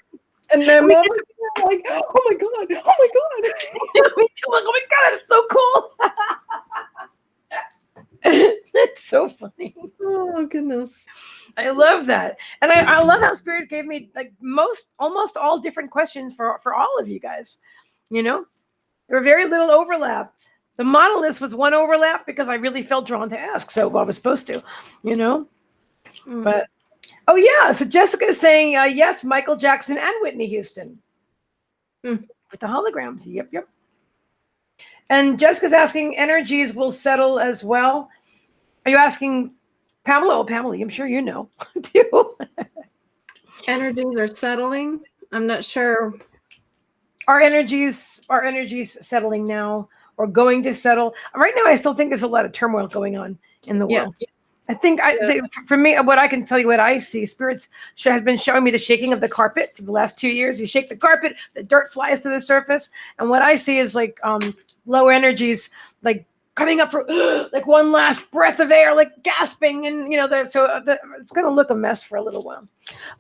Speaker 2: And then I'm like, oh my god,
Speaker 1: Me too. Like, oh my god, that is so cool. That's so funny.
Speaker 2: Oh goodness.
Speaker 1: I love that. And I love how Spirit gave me like almost all different questions for all of you guys. You know, there were very little overlap. The monolith was one overlap because I really felt drawn to ask. So I was supposed to, you know, but oh yeah. So Jessica is saying, yes, Michael Jackson and Whitney Houston with the holograms. Yep. And Jessica's asking, energies will settle as well. Are you asking Pamela? Oh, Pamela, I'm sure you know too.
Speaker 2: Energies are settling. I'm not sure.
Speaker 1: Our energies settling now, or going to settle. Right now, I still think there's a lot of turmoil going on in the world. I think for me, what I can tell you, what I see, Spirit has been showing me the shaking of the carpet for the last 2 years. You shake the carpet, the dirt flies to the surface. And what I see is like lower energies, like coming up for like one last breath of air, like gasping. And, you know, it's going to look a mess for a little while.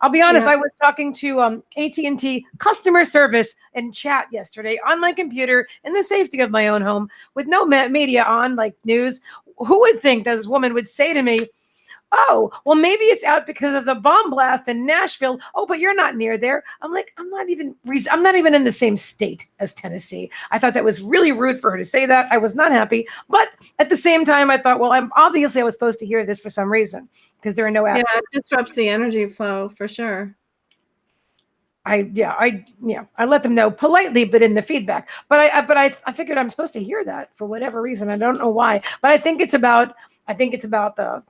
Speaker 1: I'll be honest. I was talking to AT&T customer service in chat yesterday on my computer in the safety of my own home with no media on, like news. Who would think that this woman would say to me, oh, well, maybe it's out because of the bomb blast in Nashville. Oh, but you're not near there. I'm like, I'm not even in the same state as Tennessee. I thought that was really rude for her to say that. I was not happy. But at the same time, I thought, well, I was supposed to hear this for some reason because there are no apps.
Speaker 2: Yeah, it disrupts the energy flow for sure.
Speaker 1: I let them know politely, but in the feedback. But I figured I'm supposed to hear that for whatever reason. I don't know why. But I think it's about the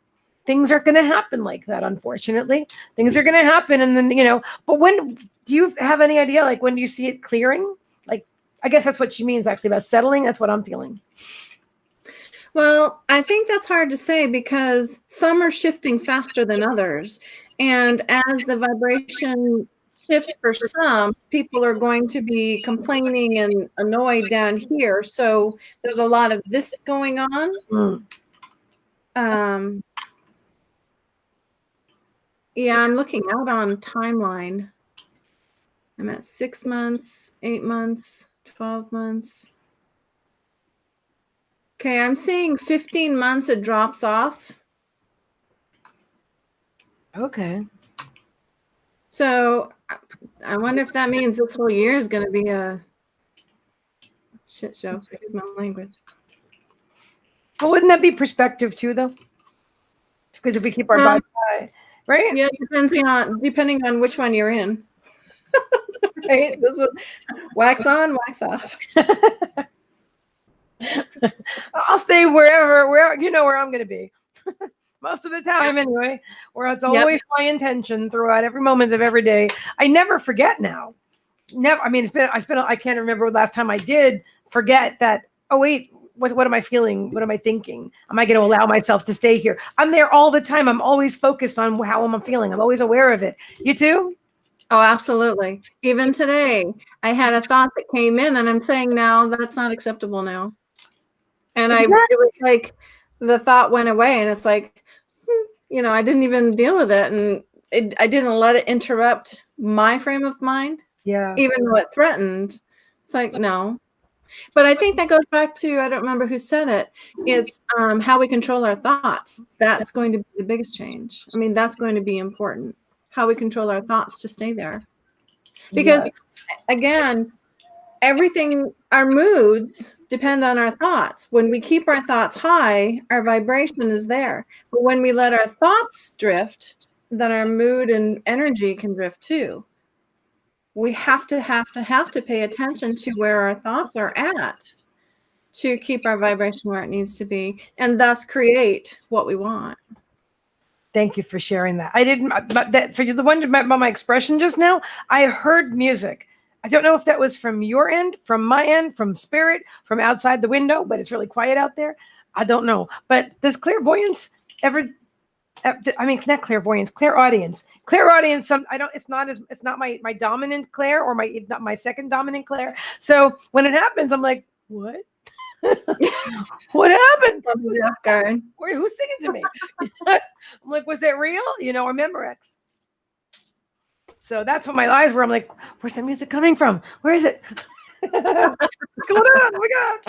Speaker 1: things are going to happen like that. Unfortunately, things are going to happen, and then But when do you have any idea? Like, when do you see it clearing? Like, I guess that's what she means actually about settling. That's what I'm feeling.
Speaker 2: Well, I think that's hard to say because some are shifting faster than others, and as the vibration shifts for some, people are going to be complaining and annoyed down here. So there's a lot of this going on. Yeah, I'm looking out on timeline. I'm at 6 months, 8 months, 12 months. Okay, I'm seeing 15 months it drops off.
Speaker 1: Okay.
Speaker 2: So I wonder if that means this whole year is going to be a shit show. Excuse my language.
Speaker 1: Well, wouldn't that be perspective too, though? Because if we keep our bodies high, right?
Speaker 2: Yeah, depending on which one you're in. Right? This was wax on, wax off.
Speaker 1: I'll stay where I'm going to be. Most of the time, anyway, where it's always my intention throughout every moment of every day. I never forget now. Never. I mean, I can't remember the last time I did forget that. Oh wait, what am I feeling? What am I thinking? Am I going to allow myself to stay here? I'm there all the time. I'm always focused on how I'm feeling. I'm always aware of it. You too?
Speaker 2: Oh, absolutely. Even today, I had a thought that came in, and I'm saying now that's not acceptable now. And it was like the thought went away, and it's like, I didn't even deal with it, and I didn't let it interrupt my frame of mind.
Speaker 1: Yeah.
Speaker 2: Even though it threatened, it's like, no. But I think that goes back to, I don't remember who said it. It's how we control our thoughts. That's going to be the biggest change. I mean, that's going to be important. How we control our thoughts to stay there. Because again, everything, our moods depend on our thoughts. When we keep our thoughts high, our vibration is there. But when we let our thoughts drift, then our mood and energy can drift too. We have to pay attention to where our thoughts are at to keep our vibration where it needs to be, and thus create what we want.
Speaker 1: Thank you for sharing that. I didn't, but that for you, the one about my expression just now, I heard music. I don't know if that was from your end, from my end, from spirit, from outside the window, but it's really quiet out there. I don't know. But does clairvoyance ever, I mean, not clairvoyance, clairaudience. Clairaudience, it's not my dominant clair or not my second dominant clair. So when it happens, I'm like, what? What happened? Who's singing to me? I'm like, was that real? Or Memorex. So that's what my eyes were. I'm like, where's the music coming from? Where is it? What's going on? Oh my God.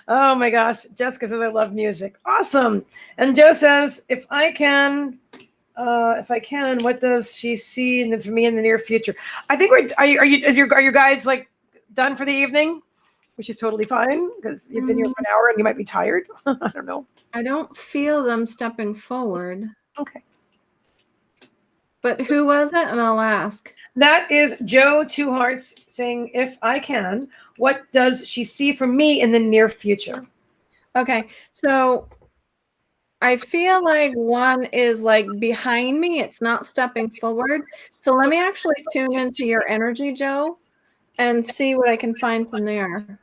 Speaker 1: Oh my gosh. Jessica says, I love music. Awesome. And Joe says, if I can, what does she see for me in the near future? I think are your guides like done for the evening? Which is totally fine because you've been here for an hour and you might be tired. I don't know.
Speaker 2: I don't feel them stepping forward.
Speaker 1: Okay.
Speaker 2: But who was it? And I'll ask.
Speaker 1: That is Joe Two Hearts saying, if I can, what does she see for me in the near future?
Speaker 2: Okay. So I feel like one is like behind me. It's not stepping forward. So let me actually tune into your energy, Joe, and see what I can find from there.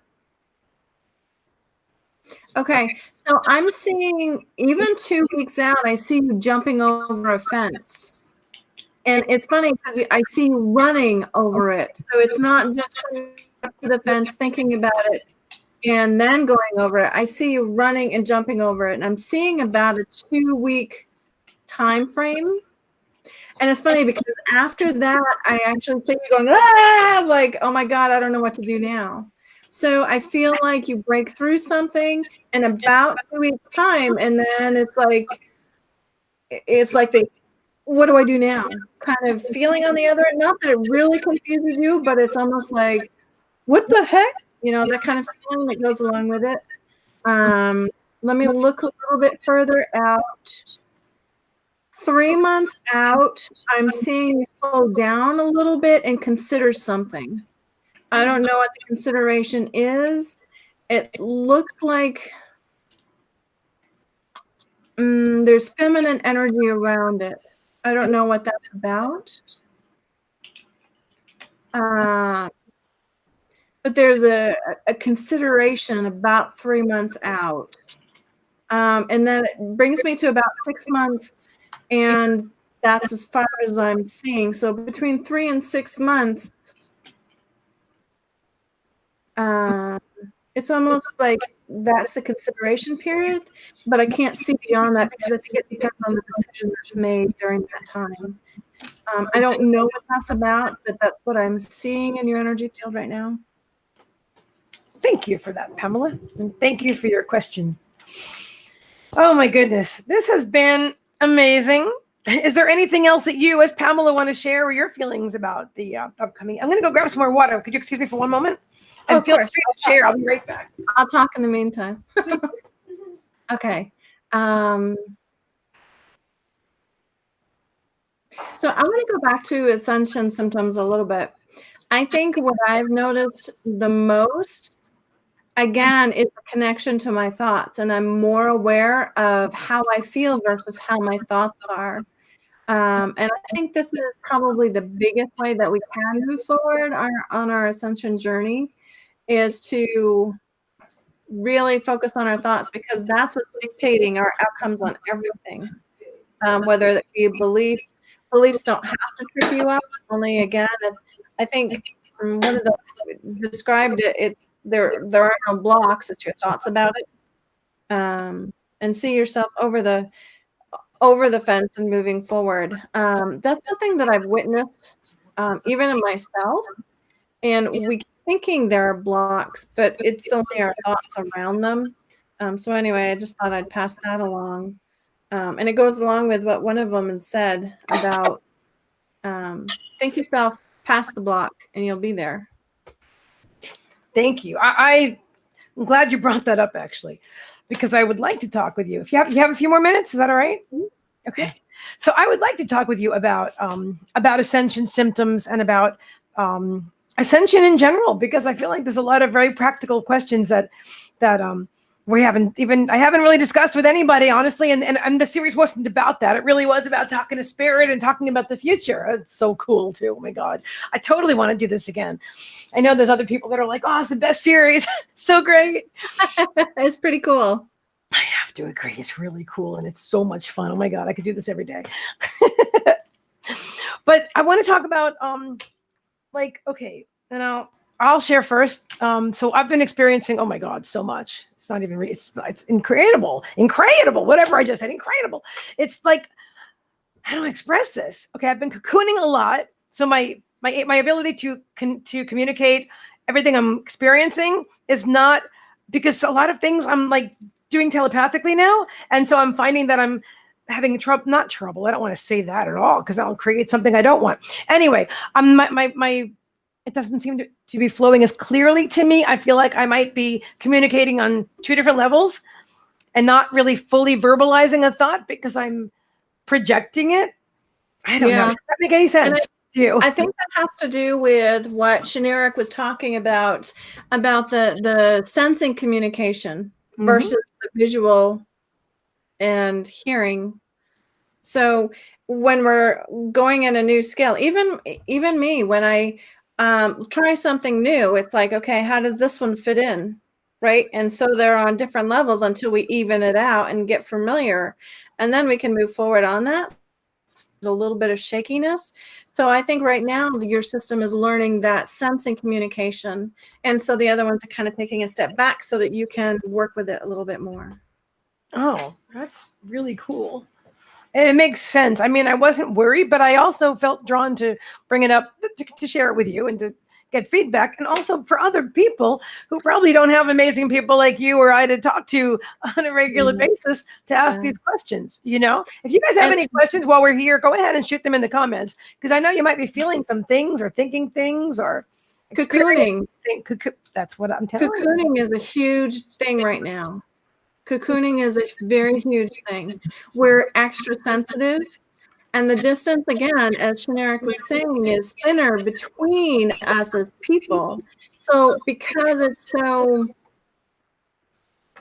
Speaker 2: Okay, so I'm seeing even 2 weeks out, I see you jumping over a fence. And it's funny because I see you running over it. So it's not just coming up to the fence, thinking about it, and then going over it. I see you running and jumping over it. And I'm seeing about a 2-week time frame. And it's funny because after that, I actually see you going, like, oh my God, I don't know what to do now. So I feel like you break through something in about 2 weeks time, and then it's like the, what do I do now? Kind of feeling on the other end. Not that it really confuses you, but it's almost like, what the heck? You know, that kind of feeling that goes along with it. Let me look a little bit further out. 3 months out, I'm seeing you slow down a little bit and consider something. I don't know what the consideration is. It looks like there's feminine energy around it. I don't know what that's about. But there's a consideration about 3 months out. And then it brings me to about 6 months, and that's as far as I'm seeing. So between 3 and 6 months, it's almost like that's the consideration period, but I can't see beyond that because I think it depends on the decisions that's made during that time. I don't know what that's about, but that's what I'm seeing in your energy field right now.
Speaker 1: Thank you for that, Pamela. And thank you for your question. Oh my goodness. This has been amazing. Is there anything else that you as Pamela want to share or your feelings about the upcoming? I'm going to go grab some more water. Could you excuse me for one moment? And feel free to share. I'll be right back.
Speaker 2: I'll talk in the meantime. Okay. So I want to go back to Ascension symptoms a little bit. I think what I've noticed the most, again, is a connection to my thoughts, and I'm more aware of how I feel versus how my thoughts are. And I think this is probably the biggest way that we can move forward on our Ascension journey, is to really focus on our thoughts, because that's what's dictating our outcomes on everything. Whether it be beliefs don't have to trip you up. Only, again, I think one of the described it, there are no blocks. It's your thoughts about it. And see yourself over the fence and moving forward. That's something that I've witnessed, even in myself. And we keep thinking there are blocks, but it's only our thoughts around them. So anyway, I just thought I'd pass that along. And it goes along with what one of them said about think yourself past the block and you'll be there.
Speaker 1: Thank you. I'm glad you brought that up, actually, because I would like to talk with you. If you have a few more minutes, is that all right? Okay. So I would like to talk with you about Ascension symptoms and about Ascension in general, because I feel like there's a lot of very practical questions that I haven't really discussed with anybody, honestly. And the series wasn't about that. It really was about talking to spirit and talking about the future. It's so cool too. Oh my God. I totally want to do this again. I know there's other people that are like, oh, it's the best series. So great.
Speaker 2: It's pretty cool.
Speaker 1: I have to agree. It's really cool. And it's so much fun. Oh my God. I could do this every day. But I want to talk about, okay, and I'll share first. So I've been experiencing, oh my God, so much. It's not even, it's incredible, whatever I just said, incredible. It's like, how do I express this? Okay, I've been cocooning a lot. So my ability to communicate everything I'm experiencing is not, because a lot of things I'm like doing telepathically now. And so I'm finding that I'm having not trouble. I don't want to say that at all, because I'll create something I don't want. Anyway, it doesn't seem to be flowing as clearly to me. I feel like I might be communicating on two different levels and not really fully verbalizing a thought because I'm projecting it. I don't know. Does that make any sense to you?
Speaker 2: I think that has to do with what Shaneric was talking about the sensing communication versus the visual and hearing. So when we're going in a new scale, even me, when I try something new, it's like, okay, how does this one fit in? Right. And so they're on different levels until we even it out and get familiar. And then we can move forward on that. There's a little bit of shakiness. So I think right now your system is learning that sensing communication. And so the other ones are kind of taking a step back so that you can work with it a little bit more.
Speaker 1: Oh, that's really cool. And it makes sense. I mean, I wasn't worried, but I also felt drawn to bring it up, to share it with you and to get feedback, and also for other people who probably don't have amazing people like you or I to talk to on a regular basis to ask these questions. You know, if you guys have any questions while we're here, go ahead and shoot them in the comments, because I know you might be feeling some things or thinking things or
Speaker 2: cocooning.
Speaker 1: That's what I'm telling you.
Speaker 2: Cocooning is a huge thing right now. Cocooning is a very huge thing. We're extra sensitive. And the distance, again, as Shaneric was saying, is thinner between us as people. So because it's so,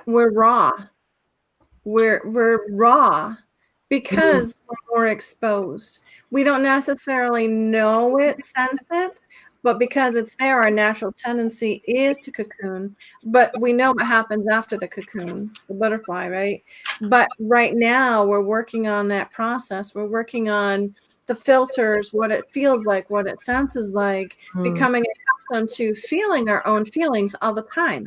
Speaker 2: we're raw. We're raw because we're more exposed. We don't necessarily know it, sense it, but because it's there, our natural tendency is to cocoon. But we know what happens after the cocoon, the butterfly, right? But right now, we're working on that process. We're working on the filters, what it feels like, what it senses like, becoming accustomed to feeling our own feelings all the time.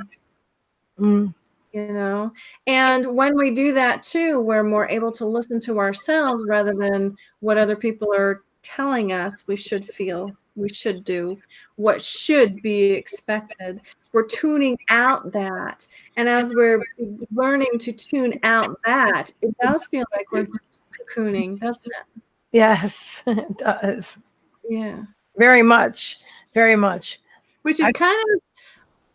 Speaker 2: You know, and when we do that too, we're more able to listen to ourselves rather than what other people are telling us we should feel, we should do, what should be expected. We're tuning out that. And as we're learning to tune out that, it does feel like we're cocooning, doesn't it?
Speaker 1: Yes, it does.
Speaker 2: Yeah.
Speaker 1: Very much. Very much.
Speaker 2: Which is kind of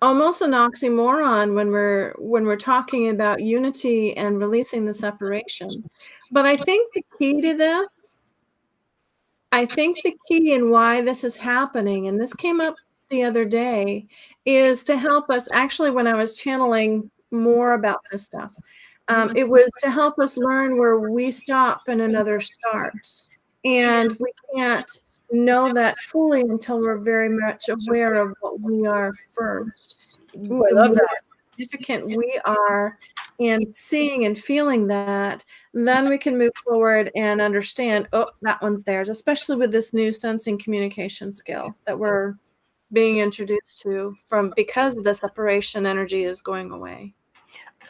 Speaker 2: almost an oxymoron when we're talking about unity and releasing the separation. But I think the key to this, I think the key in why this is happening, and this came up the other day, is to help us. Actually, when I was channeling more about this stuff, it was to help us learn where we stop and another starts. And we can't know that fully until we're very much aware of what we are first.
Speaker 1: Ooh, I love that.
Speaker 2: Significant we are in seeing and feeling that, then we can move forward and understand, oh, that one's theirs, especially with this new sensing communication skill that we're being introduced to because the separation energy is going away.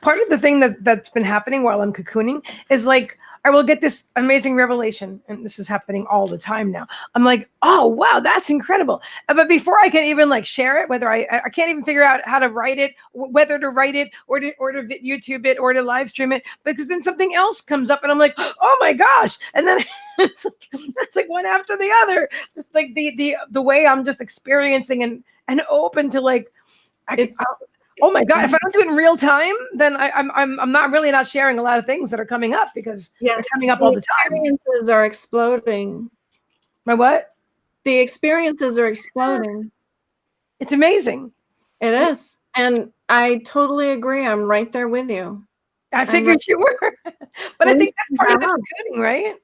Speaker 1: Part of the thing that's been happening while I'm cocooning is like, I will get this amazing revelation, and this is happening all the time now. I'm like, oh, wow, that's incredible. But before I can even like share it, whether I can't even figure out how to write it, whether to write it or to YouTube it or to live stream it, because then something else comes up and I'm like, oh my gosh. And then it's like one after the other, just like the way I'm just experiencing and open to like, oh my God! If I don't do it in real time, then I'm not sharing a lot of things that are coming up because they're coming up all the time.
Speaker 2: Experiences are exploding.
Speaker 1: My what?
Speaker 2: The experiences are exploding.
Speaker 1: It's amazing.
Speaker 2: It is, and I totally agree. I'm right there with you.
Speaker 1: I figured you were, but I think that's part of the cocooning, right?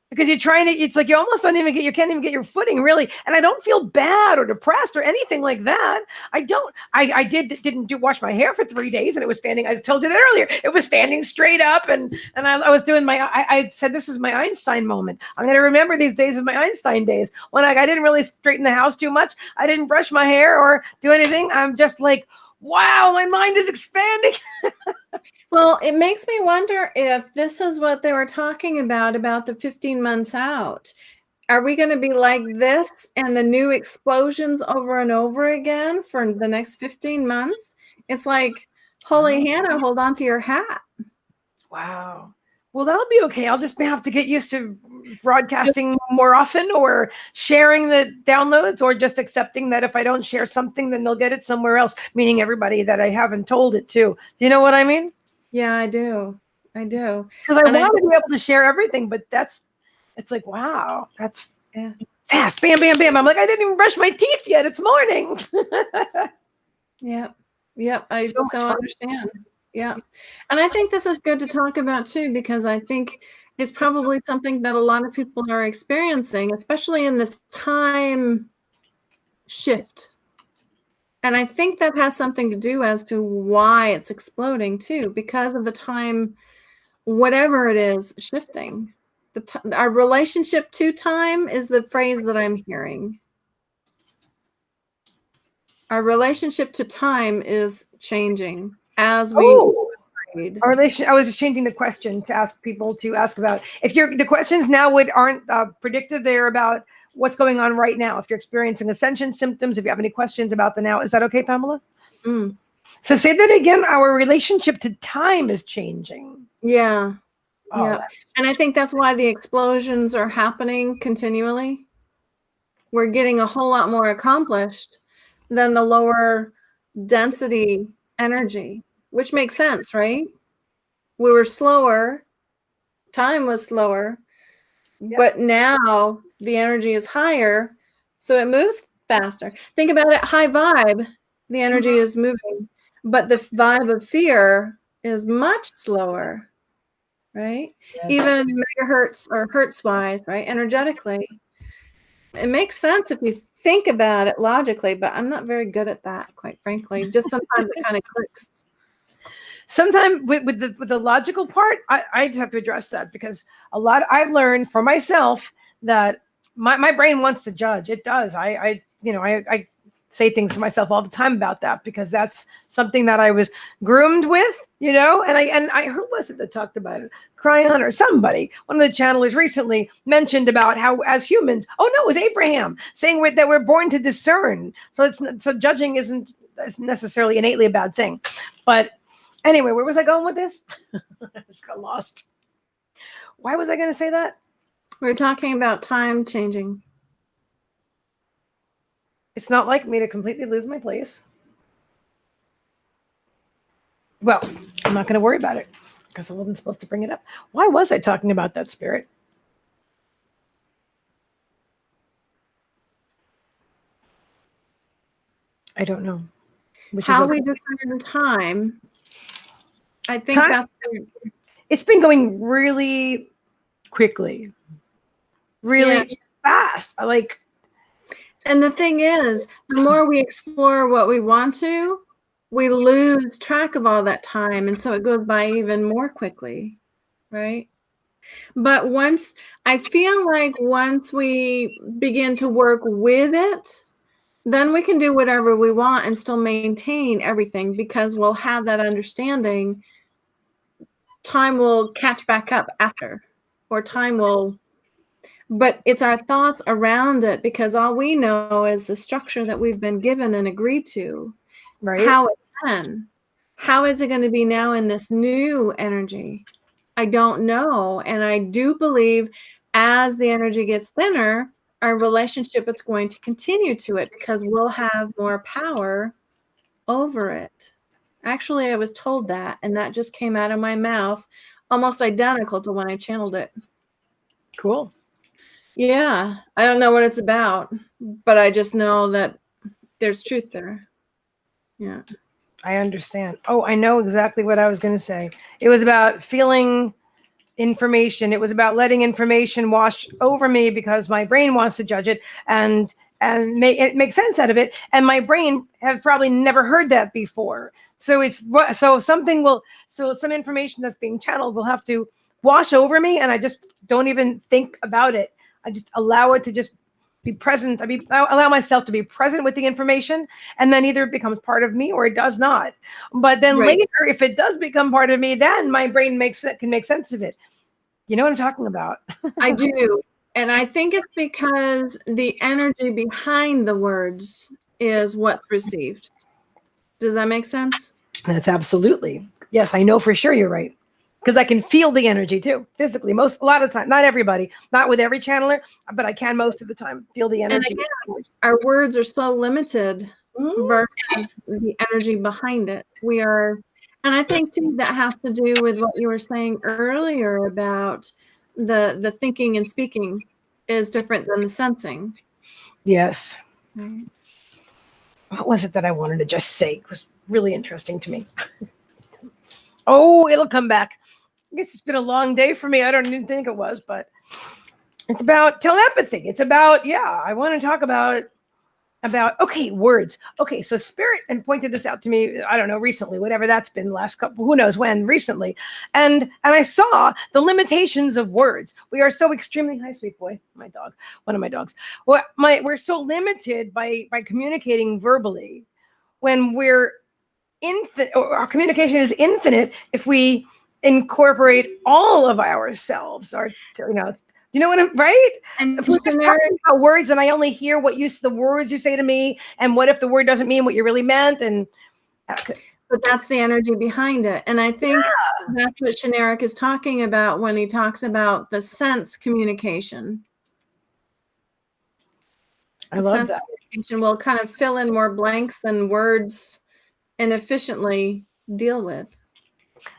Speaker 1: Because you're trying to, it's like you almost can't even get your footing really. And I don't feel bad or depressed or anything like that. I don't, I didn't wash my hair for 3 days and it was standing, I told you that earlier, it was standing straight up and I was doing I said, this is my Einstein moment. I'm going to remember these days as my Einstein days when I didn't really straighten the house too much. I didn't brush my hair or do anything. I'm just like, wow, my mind is expanding.
Speaker 2: Well, it makes me wonder if this is what they were talking about the 15 months out. Are we going to be like this and the new explosions over and over again for the next 15 months? It's like, holy Hannah, hold on to your hat.
Speaker 1: Wow. Well, that'll be okay. I'll just have to get used to broadcasting more often or sharing the downloads or just accepting that if I don't share something, then they'll get it somewhere else, meaning everybody that I haven't told it to. Do you know what I mean?
Speaker 2: Yeah, I do. Because
Speaker 1: I want to be able to share everything, but it's like, wow, that's fast. Bam, bam, bam. I'm like, I didn't even brush my teeth yet. It's morning.
Speaker 2: Yeah. I so understand. Yeah. And I think this is good to talk about too, because I think it's probably something that a lot of people are experiencing, especially in this time shift. And I think that has something to do as to why it's exploding too, because of the time, whatever it is, shifting. Our relationship to time is the phrase that I'm hearing. Our relationship to time is changing as we read.
Speaker 1: Our relation. I was just changing the question to ask people to ask about if the questions now aren't predicted. They're about what's going on right now. If you're experiencing ascension symptoms, if you have any questions about the now, is that okay, Pamela?
Speaker 2: Mm.
Speaker 1: So say that again. Our relationship to time is changing.
Speaker 2: Yeah.
Speaker 1: Oh,
Speaker 2: Yeah. And I think that's why the explosions are happening continually. We're getting a whole lot more accomplished than the lower density energy, which makes sense, right? We were slower, time was slower, but now the energy is higher, so it moves faster. Think about it, high vibe, the energy is moving, but the vibe of fear is much slower, right?
Speaker 1: Yes.
Speaker 2: Even megahertz or hertz wise, right? Energetically. It makes sense if you think about it logically, but I'm not very good at that, quite frankly. Just sometimes it kind of clicks.
Speaker 1: Sometimes with the logical part, I just have to address that, because I've learned for myself that my brain wants to judge. It does. I say things to myself all the time about that, because that's something that I was groomed with, and I who was it that talked about it? Cryon or somebody, one of the channelers recently mentioned about how as humans, oh no, it was Abraham saying that we're born to discern. So judging isn't necessarily innately a bad thing, but anyway, where was I going with this? I just got lost. Why was I going to say that?
Speaker 2: We're talking about time changing.
Speaker 1: It's not like me to completely lose my place. Well, I'm not going to worry about it, because I wasn't supposed to bring it up. Why was I talking about that, Spirit? I don't know.
Speaker 2: How we discern time, I think that's...
Speaker 1: It's been going really quickly, really fast.
Speaker 2: And the thing is, the more we explore what we want to, we lose track of all that time. And so it goes by even more quickly, right? But I feel like once we begin to work with it, then we can do whatever we want and still maintain everything, because we'll have that understanding. Time will catch back up after, or but it's our thoughts around it, because all we know is the structure that we've been given and agreed to.
Speaker 1: right?
Speaker 2: How is it going to be now in this new energy? I don't know. And I do believe as the energy gets thinner, our relationship is going to continue to it, because we'll have more power over it. Actually, I was told that, and that just came out of my mouth, almost identical to when I channeled it.
Speaker 1: Cool.
Speaker 2: Yeah, I don't know what it's about, but I just know that there's truth there. Yeah.
Speaker 1: I understand. Oh, I know exactly what I was going to say. It was about feeling information. It was about letting information wash over me, because my brain wants to judge it and it makes sense out of it. And my brain have probably never heard that before. So some information that's being channeled will have to wash over me, and I just don't even think about it. I just allow it to just be present. I allow myself to be present with the information, and then either it becomes part of me or it does not. But then later, if it does become part of me, then my brain can make sense of it. You know what I'm talking about?
Speaker 2: I do. And I think it's because the energy behind the words is what's received. Does that make sense?
Speaker 1: That's absolutely. Yes, I know for sure you're right. Because I can feel the energy too, physically. A lot of the time, not everybody, not with every channeler, but I can most of the time feel the energy.
Speaker 2: And again, our words are so limited versus the energy behind it. And I think too, that has to do with what you were saying earlier about the thinking and speaking is different than the sensing.
Speaker 1: Yes. What was it that I wanted to just say? It was really interesting to me. Oh, it'll come back. I guess it's been a long day for me. I don't even think it was, but it's about telepathy. It's about, I want to talk about, okay, words. Okay, so Spirit and pointed this out to me, I don't know, recently, whatever that's been, last couple, who knows when, recently. And I saw the limitations of words. We are so extremely, hi, sweet boy, my dog, one of my dogs. Well, we're so limited by communicating verbally, when we're infinite, or our communication is infinite if we incorporate all of ourselves, You know what I'm right?
Speaker 2: And
Speaker 1: If we're just talking about words and I only hear the words you say to me, and what if the word doesn't mean what you really meant? And
Speaker 2: but that's the energy behind it. And I think that's what Generic is talking about when he talks about the sense communication.
Speaker 1: I love that.
Speaker 2: Communication will kind of fill in more blanks than words and efficiently deal with.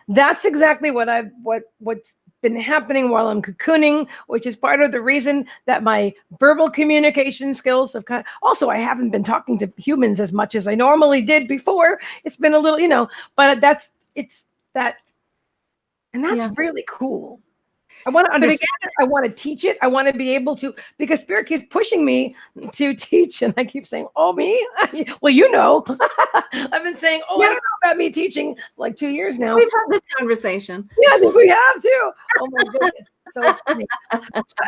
Speaker 1: That's exactly what's been happening while I'm cocooning, which is part of the reason that my verbal communication skills have also, I haven't been talking to humans as much as I normally did before. It's been a little, but that's really cool. I want to understand it. I want to teach it. I want to be able to, because Spirit keeps pushing me to teach. And I keep saying, oh, me? Well, I've been saying, I don't know about me teaching like 2 years now.
Speaker 2: We've had this conversation.
Speaker 1: Yeah, I think we have too. Oh my goodness. So funny.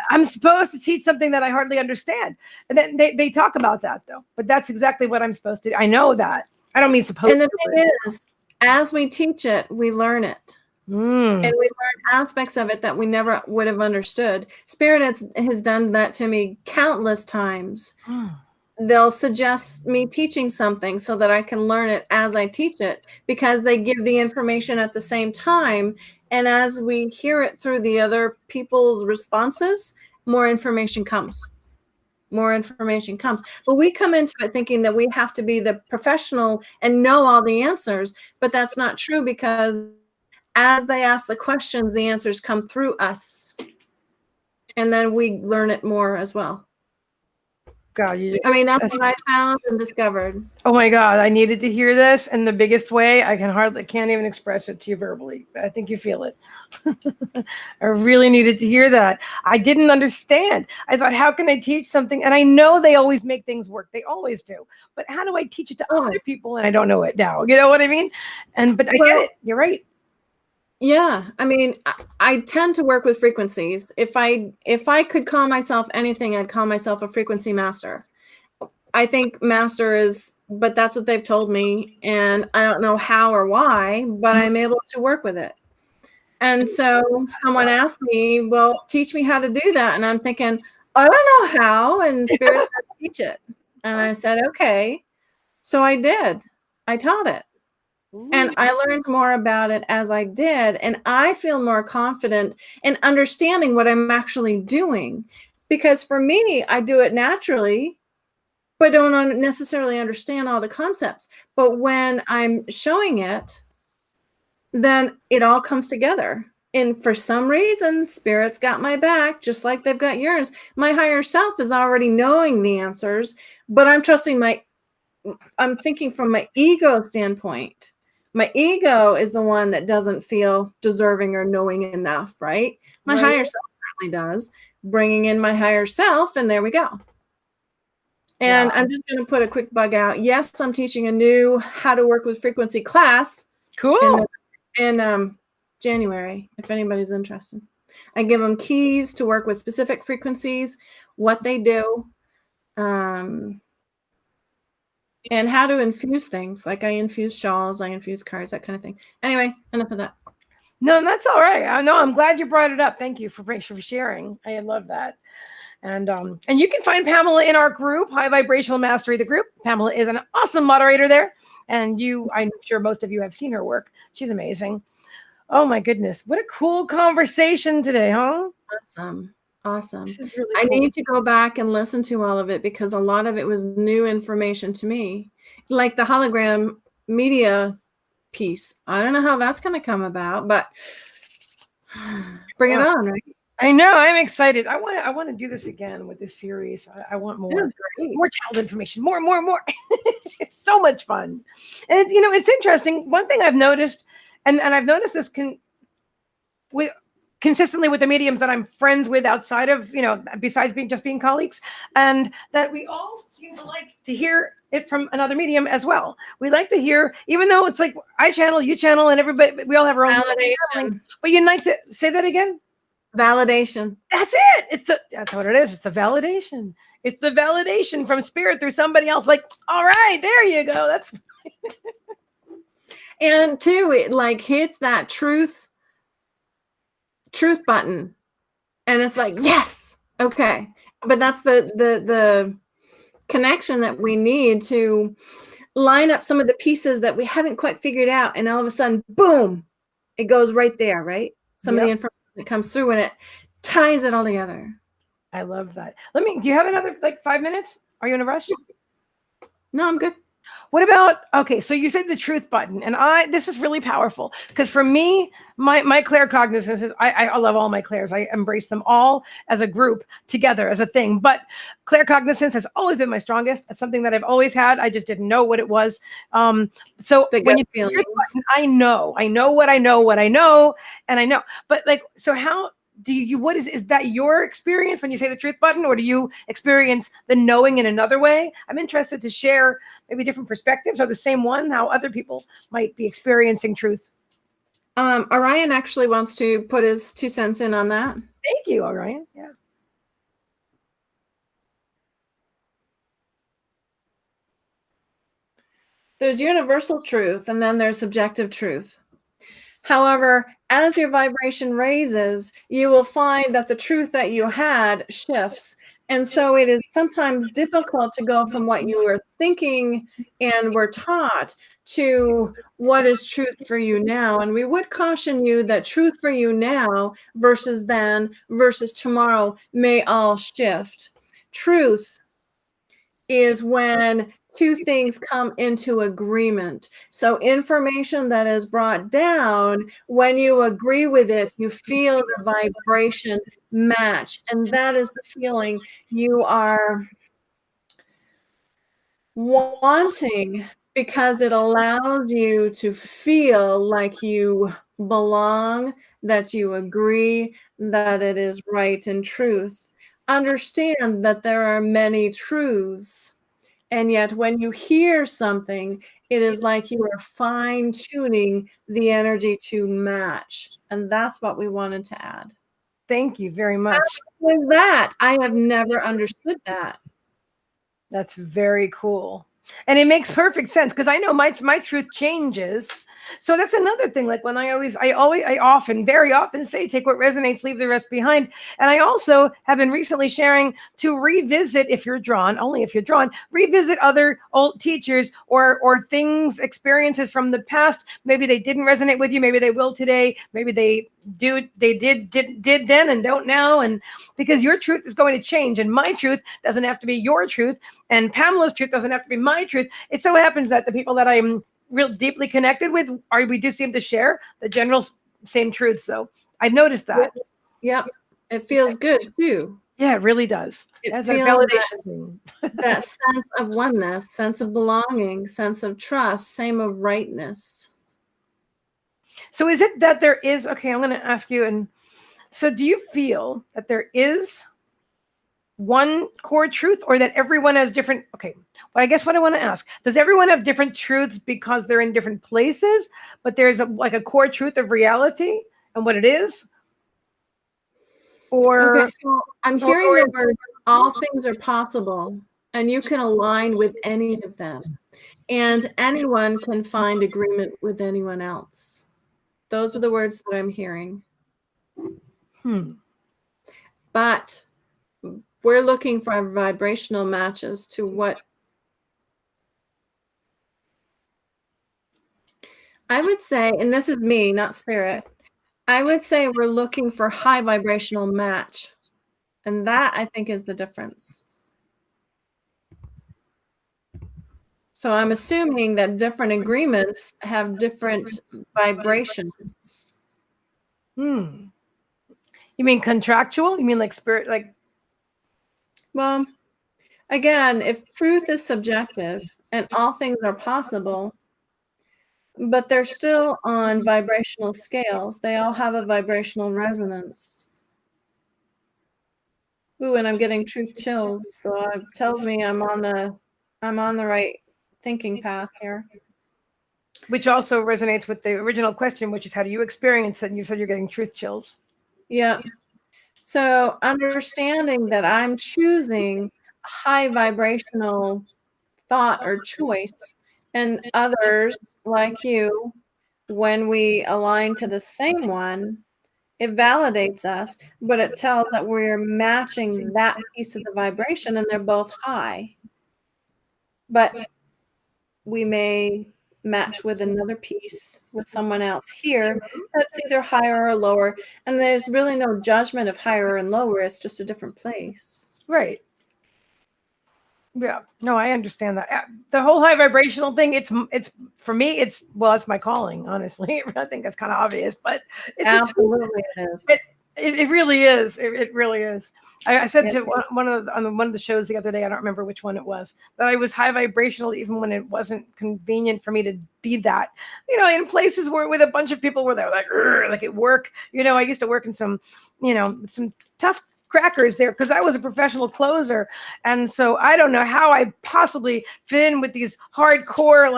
Speaker 1: I'm supposed to teach something that I hardly understand. And then they talk about that though. But that's exactly what I'm supposed to do. I know that. I don't mean supposed to.
Speaker 2: And the thing is, as we teach it, we learn it. And we learn aspects of it that we never would have understood. Spirit has done that to me countless times. They'll suggest me teaching something so that I can learn it as I teach it, because they give the information at the same time. And as we hear it through the other people's responses, more information comes. More information comes. But we come into it thinking that we have to be the professional and know all the answers. But that's not true, because as they ask the questions, the answers come through us. And then we learn it more as well.
Speaker 1: God,
Speaker 2: that's what I found and discovered.
Speaker 1: Oh my God, I needed to hear this in the biggest way. I can't even express it to you verbally. I think you feel it. I really needed to hear that. I didn't understand. I thought, how can I teach something? And I know they always make things work. They always do. But how do I teach it to other people? And I don't know it now. You know what I mean? But I get it. You're right.
Speaker 2: Yeah, I tend to work with frequencies. If I could call myself anything, I'd call myself a frequency master. I think master is, but that's what they've told me, and I don't know how or why, but I'm able to work with it. And so someone asked me, well, teach me how to do that. And I'm thinking, I don't know how, and Spirit said, teach it. And I said, okay. So I did. I taught it. And I learned more about it as I did. And I feel more confident in understanding what I'm actually doing. Because for me, I do it naturally, but don't necessarily understand all the concepts. But when I'm showing it, then it all comes together. And for some reason, Spirit's got my back, just like they've got yours. My higher self is already knowing the answers, but I'm I'm thinking from my ego standpoint. My ego is the one that doesn't feel deserving or knowing enough, right? My higher self certainly does. Bringing in my higher self, and there we go. And I'm just going to put a quick bug out. Yes, I'm teaching a new how to work with frequency class.
Speaker 1: Cool.
Speaker 2: In January, if anybody's interested. I give them keys to work with specific frequencies, what they do, and how to infuse things. Like I infuse shawls, I infuse cards, that kind of thing. Anyway, enough of that.
Speaker 1: No, that's all right. I know. I'm glad you brought it up. Thank you for sharing. I love that. And you can find Pamela in our group, High Vibrational Mastery, the group. Pamela is an awesome moderator there. And I'm sure most of you have seen her work. She's amazing. Oh my goodness. What a cool conversation today, huh?
Speaker 2: Awesome. Really I need to go back and listen to all of it, because a lot of it was new information to me. Like the hologram media piece. I don't know how that's going to come about, but bring it on, right?
Speaker 1: I know. I'm excited. I want to do this again with this series. I want more child information, more. It's so much fun. And it's interesting. One thing I've noticed, and I've noticed this consistently with the mediums that I'm friends with outside of, besides being colleagues, and that we all seem to like to hear it from another medium as well. We like to hear, even though it's like I channel, you channel, and everybody, we all have our own validation. But you like to say that again?
Speaker 2: Validation.
Speaker 1: That's it. That's what it is. It's the validation. It's the validation from Spirit through somebody else. Like, all right, there you go. That's
Speaker 2: and too, it like hits that truth button. And it's like, yes, okay. But that's the connection that we need to line up some of the pieces that we haven't quite figured out. And all of a sudden, boom, it goes right there, right? Some of the
Speaker 1: Yep.
Speaker 2: information that comes through and it ties it all together.
Speaker 1: I love that. Do you have another like 5 minutes? Are you in a rush?
Speaker 2: No, I'm good.
Speaker 1: What about, okay, so you said the truth button, and this is really powerful because for me, my claircognizance is, I love all my clairs. I embrace them all as a group together as a thing, but claircognizance has always been my strongest. It's something that I've always had. I just didn't know what it was. So
Speaker 2: The
Speaker 1: when
Speaker 2: gut
Speaker 1: you
Speaker 2: feelings.
Speaker 1: I know what I know, and I know, but like, so how do you, what is that your experience when you say the truth button, or do you experience the knowing in another way? I'm interested to share maybe different perspectives or the same one, how other people might be experiencing truth.
Speaker 2: Orion actually wants to put his 2 cents in on that.
Speaker 1: Thank you, Orion. Yeah.
Speaker 2: There's universal truth, and then there's subjective truth. However, as your vibration raises, you will find that the truth that you had shifts. And so it is sometimes difficult to go from what you were thinking and were taught to what is truth for you now. And we would caution you that truth for you now versus then versus tomorrow may all shift. Truth is when 2 things come into agreement. So information that is brought down, when you agree with it, you feel the vibration match. And that is the feeling you are wanting, because it allows you to feel like you belong, that you agree, that it is right and truth. Understand that there are many truths. And yet, when you hear something, it is like you are fine-tuning the energy to match. And that's what we wanted to add.
Speaker 1: Thank you very much.
Speaker 2: With that, I have never understood that.
Speaker 1: That's very cool. And it makes perfect sense because I know my truth changes. So that's another thing. Like when I often, very often say, take what resonates, leave the rest behind. And I also have been recently sharing to revisit, if you're drawn, only if you're drawn, revisit other old teachers or things, experiences from the past. Maybe they didn't resonate with you. Maybe they will today. Maybe they did then and don't now. And because your truth is going to change, and my truth doesn't have to be your truth, and Pamela's truth doesn't have to be my truth. It so happens that the people that I'm real deeply connected with we do seem to share the general same truths, though. I've noticed that.
Speaker 2: Yep. It feels good too.
Speaker 1: Yeah, it really does.
Speaker 2: It
Speaker 1: That's a
Speaker 2: feels
Speaker 1: validation thing.
Speaker 2: that sense of oneness, sense of belonging, sense of trust, same of rightness.
Speaker 1: So is it that there is, okay, I'm going to ask you, and so do you feel that there is one core truth, or that everyone has different, okay, well, I guess what I want to ask, does everyone have different truths because they're in different places, but there's like a core truth of reality and what it is? Or
Speaker 2: okay, so I'm hearing the word all things are possible, and you can align with any of them, and anyone can find agreement with anyone else. Those are the words that I'm hearing. But we're looking for vibrational matches to what I would say, and this is me, not spirit, I would say we're looking for high vibrational match. And that, I think, is the difference. So I'm assuming that different agreements have different vibrations.
Speaker 1: You mean contractual? You mean like spirit, like?
Speaker 2: Well, again, if truth is subjective and all things are possible, but they're still on vibrational scales, they all have a vibrational resonance. Ooh, and I'm getting truth chills, so it tells me I'm on the right thinking path here.
Speaker 1: Which also resonates with the original question, which is how do you experience it? And you said you're getting truth chills.
Speaker 2: Yeah. So understanding that I'm choosing a high vibrational thought or choice, and others like you, when we align to the same one, It validates us, but it tells that we're matching that piece of the vibration and they're both high. But we may match with another piece with someone else here that's either higher or lower. And there's really no judgment of higher and lower. It's just a different place.
Speaker 1: Right. Yeah. No, I understand that. The whole high vibrational thing, it's for me, it's my calling, honestly. I think that's kind of obvious, but it's
Speaker 2: Absolutely it is.
Speaker 1: It really is. It really is. I said to one of the shows the other day, I don't remember which one it was, that I was high vibrational even when it wasn't convenient for me to be that. In places where with a bunch of people where they're like at work. I used to work in some tough crackers there because I was a professional closer, and so I don't know how I possibly fit in with these hardcore,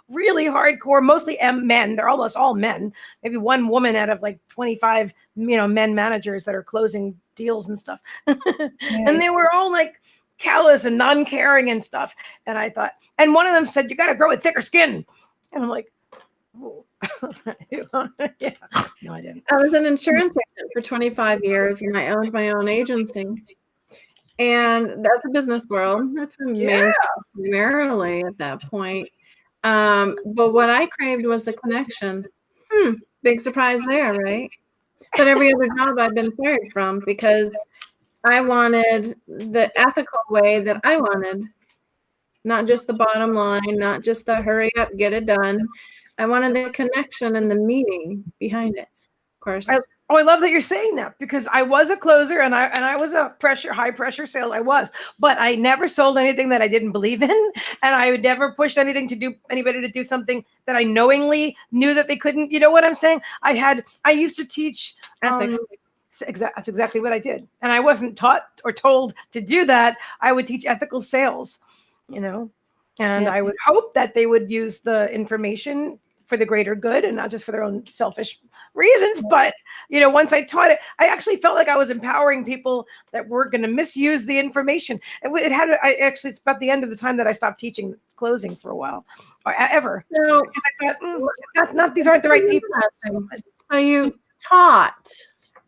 Speaker 1: really hardcore, mostly men. They're almost all men. Maybe one woman out of 25, men managers that are closing deals and stuff. And they were all callous and non-caring and stuff. And I thought, and one of them said, "You got to grow a thicker skin." And I'm like, oh. Yeah. No, I didn't.
Speaker 2: I was an insurance agent for 25 years and I owned my own agency. And that's a business world. That's a man primarily at that point. But what I craved was the connection. Big surprise there, right? But every other job I've been fired from because I wanted the ethical way that I wanted. Not just the bottom line, not just the hurry up, get it done. I wanted the connection and the meaning behind it. Of course.
Speaker 1: I love that you're saying that because I was a closer and I was a high pressure sale. I was, but I never sold anything that I didn't believe in, and I would never push anybody to do something that I knowingly knew that they couldn't. You know what I'm saying? I used to teach ethics. That's exactly what I did, and I wasn't taught or told to do that. I would teach ethical sales, and I would hope that they would use the information for the greater good and not just for their own selfish reasons. But, once I taught it, I actually felt like I was empowering people that were going to misuse the information. It's about the end of the time that I stopped teaching closing for a while or ever.
Speaker 2: So,
Speaker 1: because I thought, these aren't the right people.
Speaker 2: So you taught.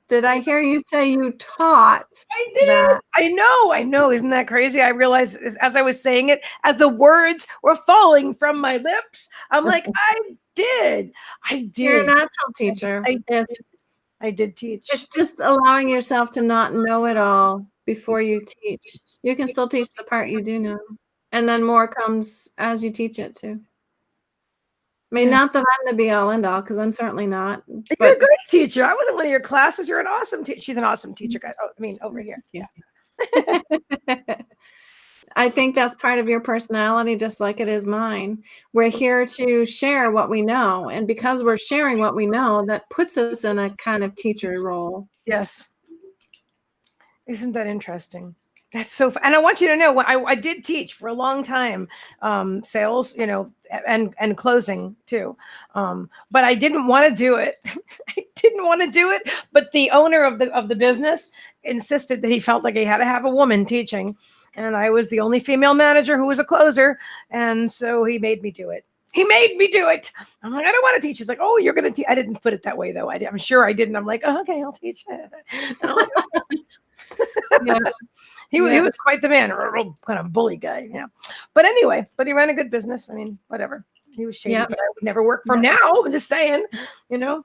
Speaker 2: Did I hear you say you taught?
Speaker 1: I did. That? I know. Isn't that crazy? I realized as I was saying it, as the words were falling from my lips, I'm like, I did.
Speaker 2: You're a natural teacher.
Speaker 1: I did teach.
Speaker 2: It's just allowing yourself to not know it all before you teach. You can still teach the part you do know. And then more comes as you teach it too. I mean, not that I'm the be all end all, because I'm certainly not.
Speaker 1: You're a great teacher. I wasn't one of your classes. You're an awesome teacher. She's an awesome teacher, guys. Over here.
Speaker 2: Yeah. I think that's part of your personality, just like it is mine. We're here to share what we know. And because we're sharing what we know, that puts us in a kind of teacher role.
Speaker 1: Yes. Isn't that interesting? That's so fun. And I want you to know, I did teach for a long time, sales, and closing too. But I didn't want to do it. But the owner of the business insisted that he felt like he had to have a woman teaching. And I was the only female manager who was a closer. And so he made me do it. I'm like, I don't want to teach. He's like, oh, you're going to teach. I didn't put it that way, though. I'm sure I didn't. I'm like, oh, okay, I'll teach. Yeah. He was quite the man, a real kind of bully guy. Yeah. But anyway, he ran a good business. I mean, whatever. He was shady, but I would never work for him now. I'm just saying,
Speaker 2: Yeah.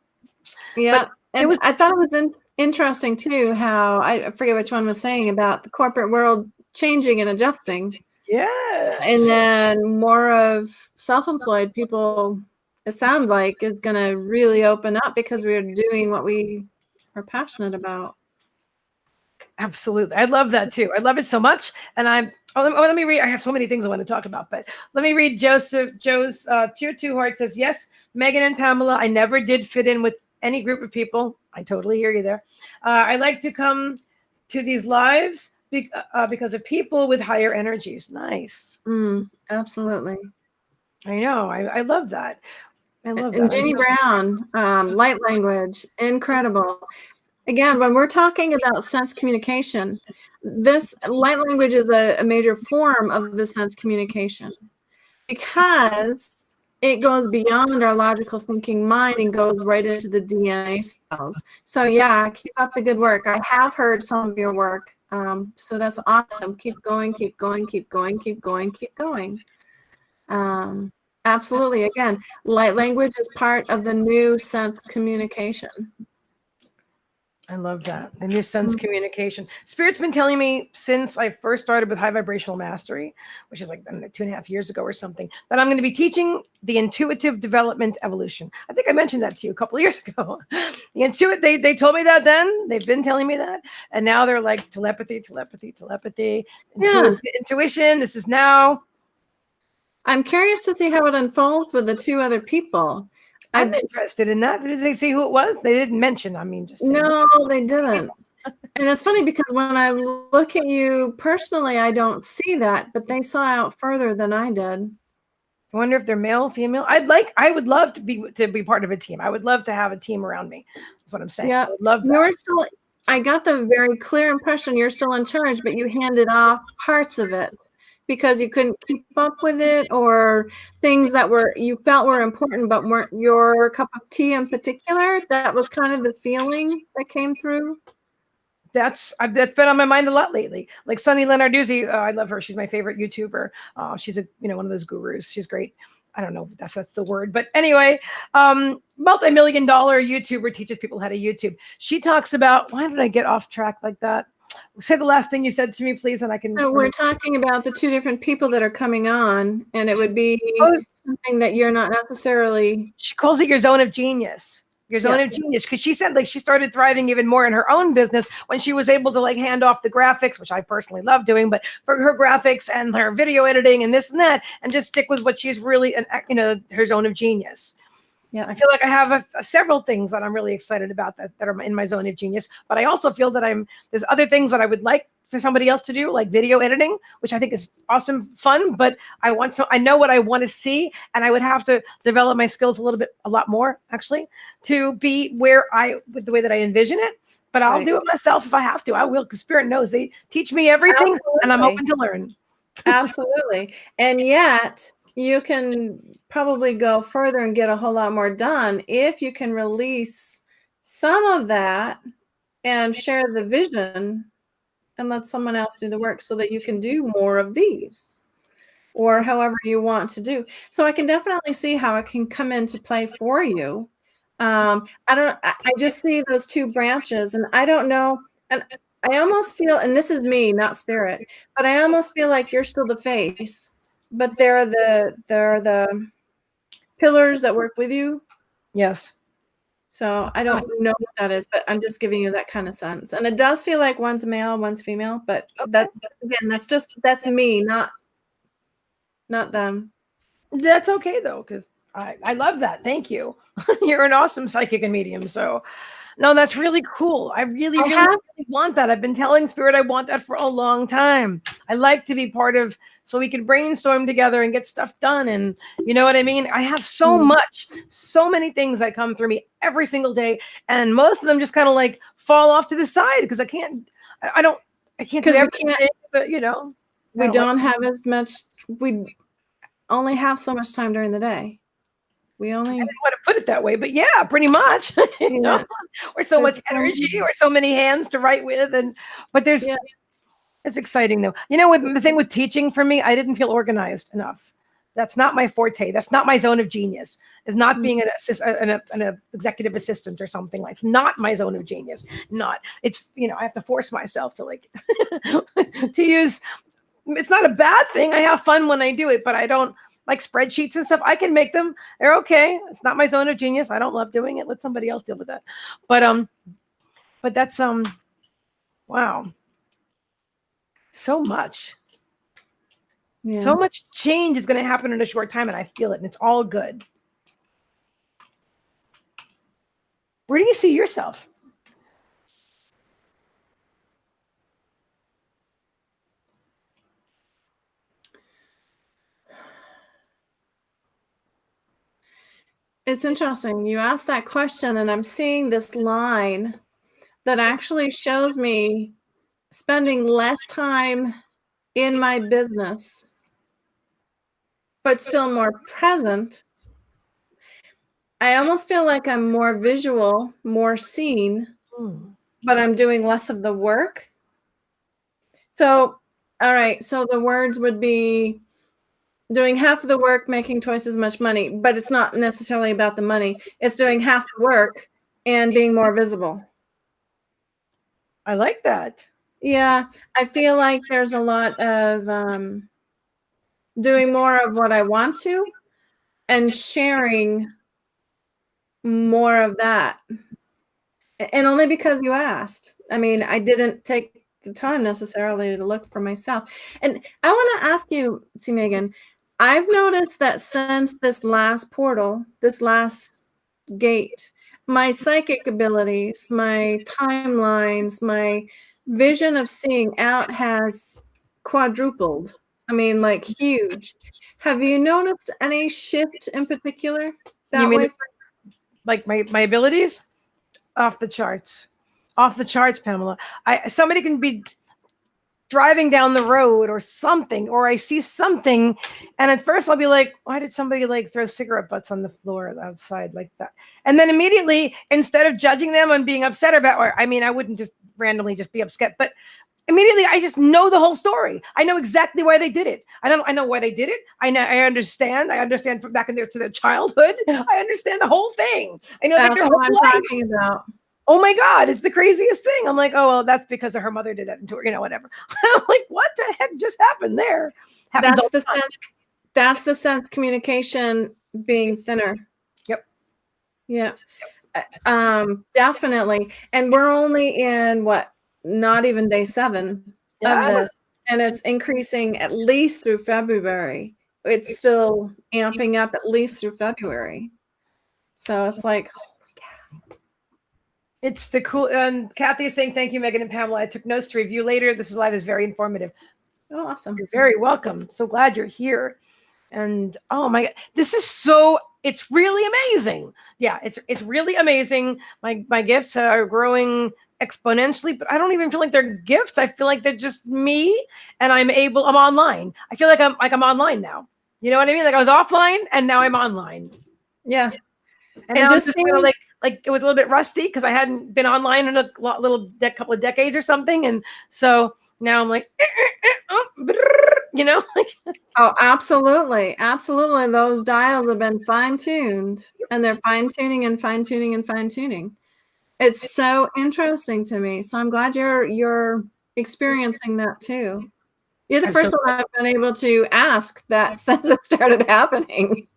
Speaker 2: And I thought it was interesting, too, how I forget which one was saying about the corporate world changing and adjusting.
Speaker 1: Yeah.
Speaker 2: And then more of self-employed people, it sounds like, is going to really open up because we're doing what we are passionate about.
Speaker 1: Absolutely. I love that too. I love it so much. And let me read. I have so many things I want to talk about, but let me read Joe's Tier 2 Heart says, yes, Meagan and Pamela, I never did fit in with any group of people. I totally hear you there. I like to come to these lives because of people with higher energies. Nice.
Speaker 2: Absolutely.
Speaker 1: I know. I love that. I love that.
Speaker 2: And Jenny Brown, light language, incredible. Again, when we're talking about sense communication, this light language is a major form of the sense communication because it goes beyond our logical thinking mind and goes right into the DNA cells. So yeah, keep up the good work. I have heard some of your work. So that's awesome. Keep going, keep going, keep going, keep going, keep going. Absolutely. Again, light language is part of the new sense communication.
Speaker 1: I love that. The new sense communication. Spirit's been telling me since I first started with high vibrational mastery, which is like 2.5 years ago or something, that I'm going to be teaching the intuitive development evolution. I think I mentioned that to you a couple of years ago. They told me that then. They've been telling me that. And now they're like telepathy, intuition. This is now.
Speaker 2: I'm curious to see how it unfolds with the two other people.
Speaker 1: I'm interested in that. Did they see who it was? They didn't mention. I mean, just
Speaker 2: no, they didn't. And it's funny because when I look at you personally, I don't see that, but they saw out further than I did.
Speaker 1: I wonder if they're male, female. I would love to be part of a team. I would love to have a team around me. That's what I'm saying.
Speaker 2: Yeah,
Speaker 1: I would love that.
Speaker 2: I got the very clear impression you're still in charge, but you handed off parts of it because you couldn't keep up with it, or things that you felt were important but weren't your cup of tea in particular. That was kind of the feeling that came through.
Speaker 1: That's been on my mind a lot lately. Like Sunny Lenarduzzi, I love her. She's my favorite YouTuber. She's one of those gurus. She's great. I don't know if that's the word, but anyway, multi-million-dollar YouTuber teaches people how to YouTube. She talks about, why did I get off track like that? Say the last thing you said to me, please, and I can.
Speaker 2: So we're talking about the two different people that are coming on, and it would be something that you're not necessarily.
Speaker 1: She calls it your zone of genius. Your zone of genius, because she said like she started thriving even more in her own business when she was able to like hand off the graphics, which I personally love doing, but for her graphics and her video editing and this and that, and just stick with what she's really, her zone of genius. Yeah, I feel like I have several things that I'm really excited about that are in my zone of genius, but I also feel that there's other things that I would like for somebody else to do, like video editing, which I think is awesome, fun, but I know what I want to see, and I would have to develop my skills a lot more, actually, to be with the way that I envision it. But I'll do it myself if I have to. I will, because Spirit knows they teach me everything, and I'm open to learn.
Speaker 2: Absolutely. And yet you can probably go further and get a whole lot more done if you can release some of that and share the vision and let someone else do the work so that you can do more of these, or however you want to do. So I can definitely see how it can come into play for you. I just see those two branches, and I don't know. And I almost feel, and this is me, not Spirit, but I almost feel like you're still the face, but there are the pillars that work with you.
Speaker 1: Yes.
Speaker 2: So I don't know what that is, but I'm just giving you that kind of sense. And it does feel like one's male, one's female, but that's me, not them.
Speaker 1: That's okay though, because I love that. Thank you. You're an awesome psychic and medium. So no, that's really cool. I really want that. I've been telling Spirit I want that for a long time. I like to be part of, so we can brainstorm together and get stuff done. And you know what I mean? I have so many things that come through me every single day. And most of them just kind of like fall off to the side because I can't do everything, but we
Speaker 2: don't have as much, we only have so much time during the day. I didn't
Speaker 1: want to put it that way, but yeah, pretty much. Or so much energy, or so many hands to write with, but there's. It's exciting though. The thing with teaching for me, I didn't feel organized enough. That's not my forte. That's not my zone of genius. Is not being an executive assistant or something like. It's not my zone of genius. It's I have to force myself to like to use. It's not a bad thing. I have fun when I do it, but I don't. Like spreadsheets and stuff, I can make them. They're okay. It's not my zone of genius. I don't love doing it. Let somebody else deal with that. But that's wow. So much. Yeah. So much change is going to happen in a short time, and I feel it, and it's all good. Where do you see yourself?
Speaker 2: It's interesting. You asked that question, and I'm seeing this line that actually shows me spending less time in my business, but still more present I almost feel like I'm more visual, more seen,
Speaker 1: Hmm.
Speaker 2: but I'm doing less of the work. So, all right. So the words would be doing half of the work, making twice as much money, but it's not necessarily about the money. It's doing half the work and being more visible.
Speaker 1: I like that.
Speaker 2: Yeah, I feel like there's a lot of doing more of what I want to and sharing more of that. And only because you asked. I mean, I didn't take the time necessarily to look for myself. And I want to ask you, see, Meagan, I've noticed that since this last portal, this last gate, my psychic abilities, my timelines, my vision of seeing out has quadrupled. I mean, like huge. Have you noticed any shift in particular
Speaker 1: You
Speaker 2: that
Speaker 1: mean
Speaker 2: way?
Speaker 1: like my abilities? Off the charts. Off the charts, Pamela. Somebody can be driving down the road or something, or I see something, and at first I'll be like, why did somebody like throw cigarette butts on the floor outside like that? And then immediately, instead of judging them and being upset about, or I mean, I wouldn't just randomly just be upset, but immediately I just know the whole story. I know exactly why they did it. I know why they did it. I understand. I understand from back in their childhood. I understand the whole thing. I know
Speaker 2: That's
Speaker 1: their
Speaker 2: what
Speaker 1: whole
Speaker 2: I'm
Speaker 1: life.
Speaker 2: talking about.
Speaker 1: Oh my God, it's the craziest thing. I'm like, oh, well, that's because of her mother did that to her, whatever. I'm like, what the heck just happened there? Happens all
Speaker 2: That's the
Speaker 1: the time.
Speaker 2: sense. That's the sense communication being thinner.
Speaker 1: Yep.
Speaker 2: Yeah. Definitely. And we're only in what? Not even day 7 of
Speaker 1: Yeah.
Speaker 2: this, and it's increasing at least through February. It's still amping up at least through February. So it's like,
Speaker 1: It's the cool. And Kathy is saying, thank you, Megan and Pamela. I took notes to review later. This is live is very informative.
Speaker 2: oh, awesome.
Speaker 1: You're very welcome. So glad you're here. And oh my God, this is so, it's really amazing. Yeah, it's really amazing. My gifts are growing exponentially, but I don't even feel like they're gifts. I feel like they're just me, and I'm online. I feel like I'm online now. You know what I mean? Like I was offline and now I'm online.
Speaker 2: Yeah.
Speaker 1: And
Speaker 2: And
Speaker 1: now I'm
Speaker 2: just
Speaker 1: just
Speaker 2: seeing
Speaker 1: kind of like it was a little bit rusty because I hadn't been online in a couple of decades or something. And so now I'm like, like
Speaker 2: oh, absolutely. Absolutely. Those dials have been fine-tuned, and they're fine-tuning and fine-tuning and fine-tuning. It's so interesting to me. So I'm glad you're experiencing that too. You're the
Speaker 1: I'm so
Speaker 2: first one I've been able to ask that since it started happening.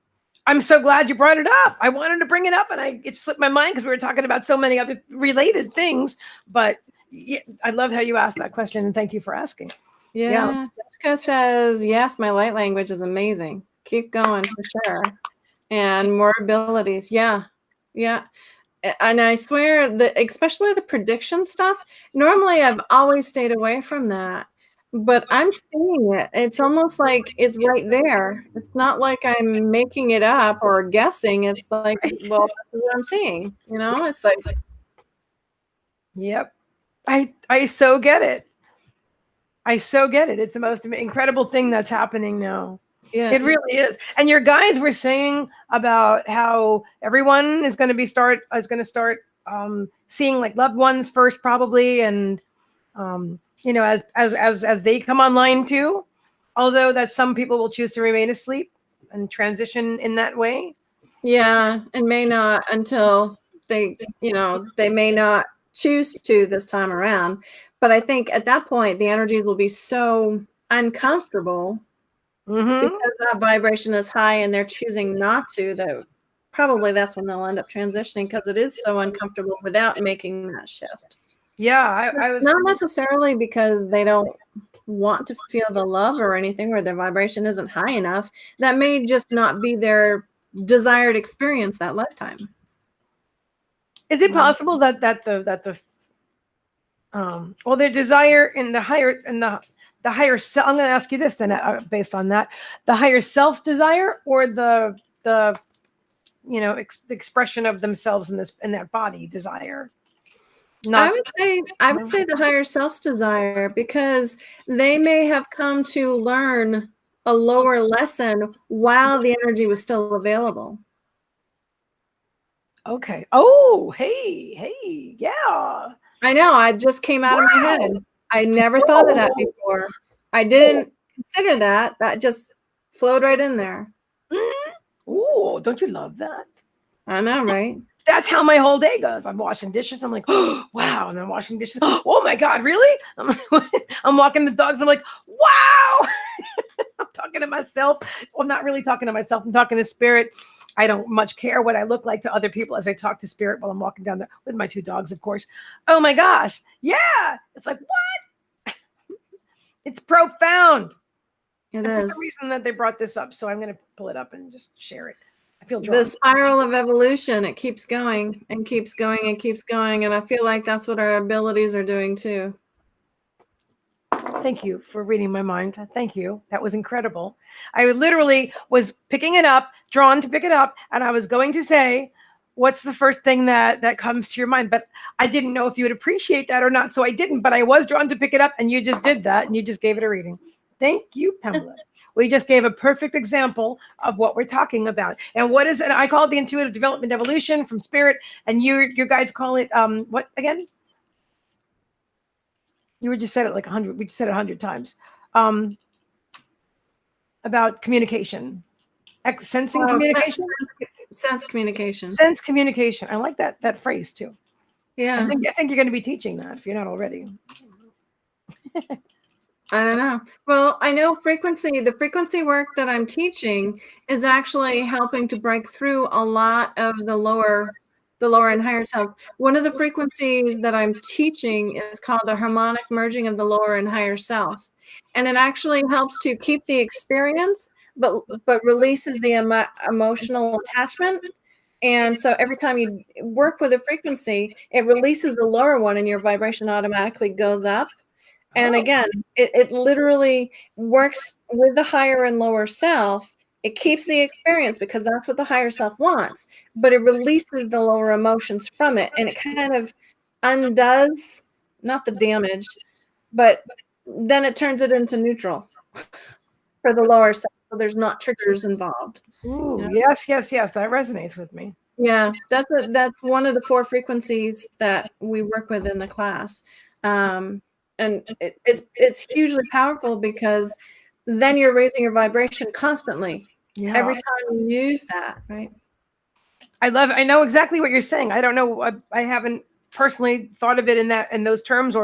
Speaker 1: I'm so glad you brought it up. I wanted to bring it up, and it slipped my mind because we were talking about so many other related things. But yeah, I love how you asked that question, and thank you for asking.
Speaker 2: Yeah. Jessica says, yes, my light language is amazing. Keep going for sure. And more abilities. Yeah. Yeah. And I swear that especially the prediction stuff, normally I've always stayed away from that. But I'm seeing it. It's almost like it's right there. It's not like I'm making it up or guessing. It's like, well, this is what I'm seeing. It's like,
Speaker 1: Yep. I so get it. I so get it. It's the most incredible thing that's happening now.
Speaker 2: yeah.
Speaker 1: It really is. And your guys were saying about how everyone is going to start seeing like loved ones first, probably, and as they come online too. Although that some people will choose to remain asleep and transition in that way.
Speaker 2: Yeah. And may not until they may not choose to this time around. But I think at that point, the energies will be so uncomfortable because that vibration is high and they're choosing not to, that probably that's when they'll end up transitioning because it is so uncomfortable without making that shift.
Speaker 1: Yeah, I was
Speaker 2: Not necessarily because they don't want to feel the love or anything, or their vibration isn't high enough. That may just not be their desired experience that lifetime.
Speaker 1: Is it possible that their desire in the higher self? I'm going to ask you this then, based on that, the higher self's desire or the the expression of themselves in that body desire.
Speaker 2: I would say the higher self's desire, because they may have come to learn a lower lesson while the energy was still available.
Speaker 1: Okay. Oh, hey, yeah.
Speaker 2: I know. I just came out of my head. I never thought of that before. I didn't consider that. That just flowed right in there.
Speaker 1: Ooh, don't you love that?
Speaker 2: I know, right?
Speaker 1: That's how my whole day goes. I'm washing dishes. I'm like, oh, wow. And I'm washing dishes. Oh my God, really? I'm walking the dogs. I'm like, wow. I'm talking to myself. Well, I'm not really talking to myself. I'm talking to spirit. I don't much care what I look like to other people as I talk to spirit while I'm walking down there with my two dogs, of course. Oh my gosh. Yeah. It's like, what? It's profound.
Speaker 2: It
Speaker 1: And for some
Speaker 2: is.
Speaker 1: reason that they brought this up. So I'm going to pull it up and just share it. I feel drawn.
Speaker 2: The spiral of evolution, it keeps going and keeps going and keeps going. And I feel like that's what our abilities are doing too.
Speaker 1: Thank you for reading my mind. Thank you. That was incredible. I literally was picking it up, drawn to pick it up, and I was going to say, what's the first thing that comes to your mind? But I didn't know if you would appreciate that or not, so I didn't. But I was drawn to pick it up, and you just did that, and you just gave it a reading. Thank you, Pamela. We just gave a perfect example of what we're talking about. And what is it? I call it the intuitive development evolution from spirit, and your guides call it what again? You were just said it like 100. We just said it 100 times. About communication, sensing communication,
Speaker 2: sense communication,
Speaker 1: sense communication. I like that phrase too.
Speaker 2: Yeah,
Speaker 1: I think you're going to be teaching that if you're not already.
Speaker 2: I don't know. Well, I know the frequency work that I'm teaching is actually helping to break through a lot of the lower and higher selves. One of the frequencies that I'm teaching is called the harmonic merging of the lower and higher self. And it actually helps to keep the experience, but releases the emotional attachment. And so every time you work with a frequency, it releases the lower one and your vibration automatically goes up. And again, it literally works with the higher and lower self. It keeps the experience because that's what the higher self wants, but it releases the lower emotions from it. And it kind of undoes, not the damage, but then it turns it into neutral for the lower self. So there's not triggers involved.
Speaker 1: Ooh, yes. That resonates with me.
Speaker 2: Yeah, that's one of the 4 frequencies that we work with in the class. And it's hugely powerful because then you're raising your vibration constantly. Yeah. Every time you use that, right?
Speaker 1: I know exactly what you're saying. I don't know. I haven't personally thought of it in those terms,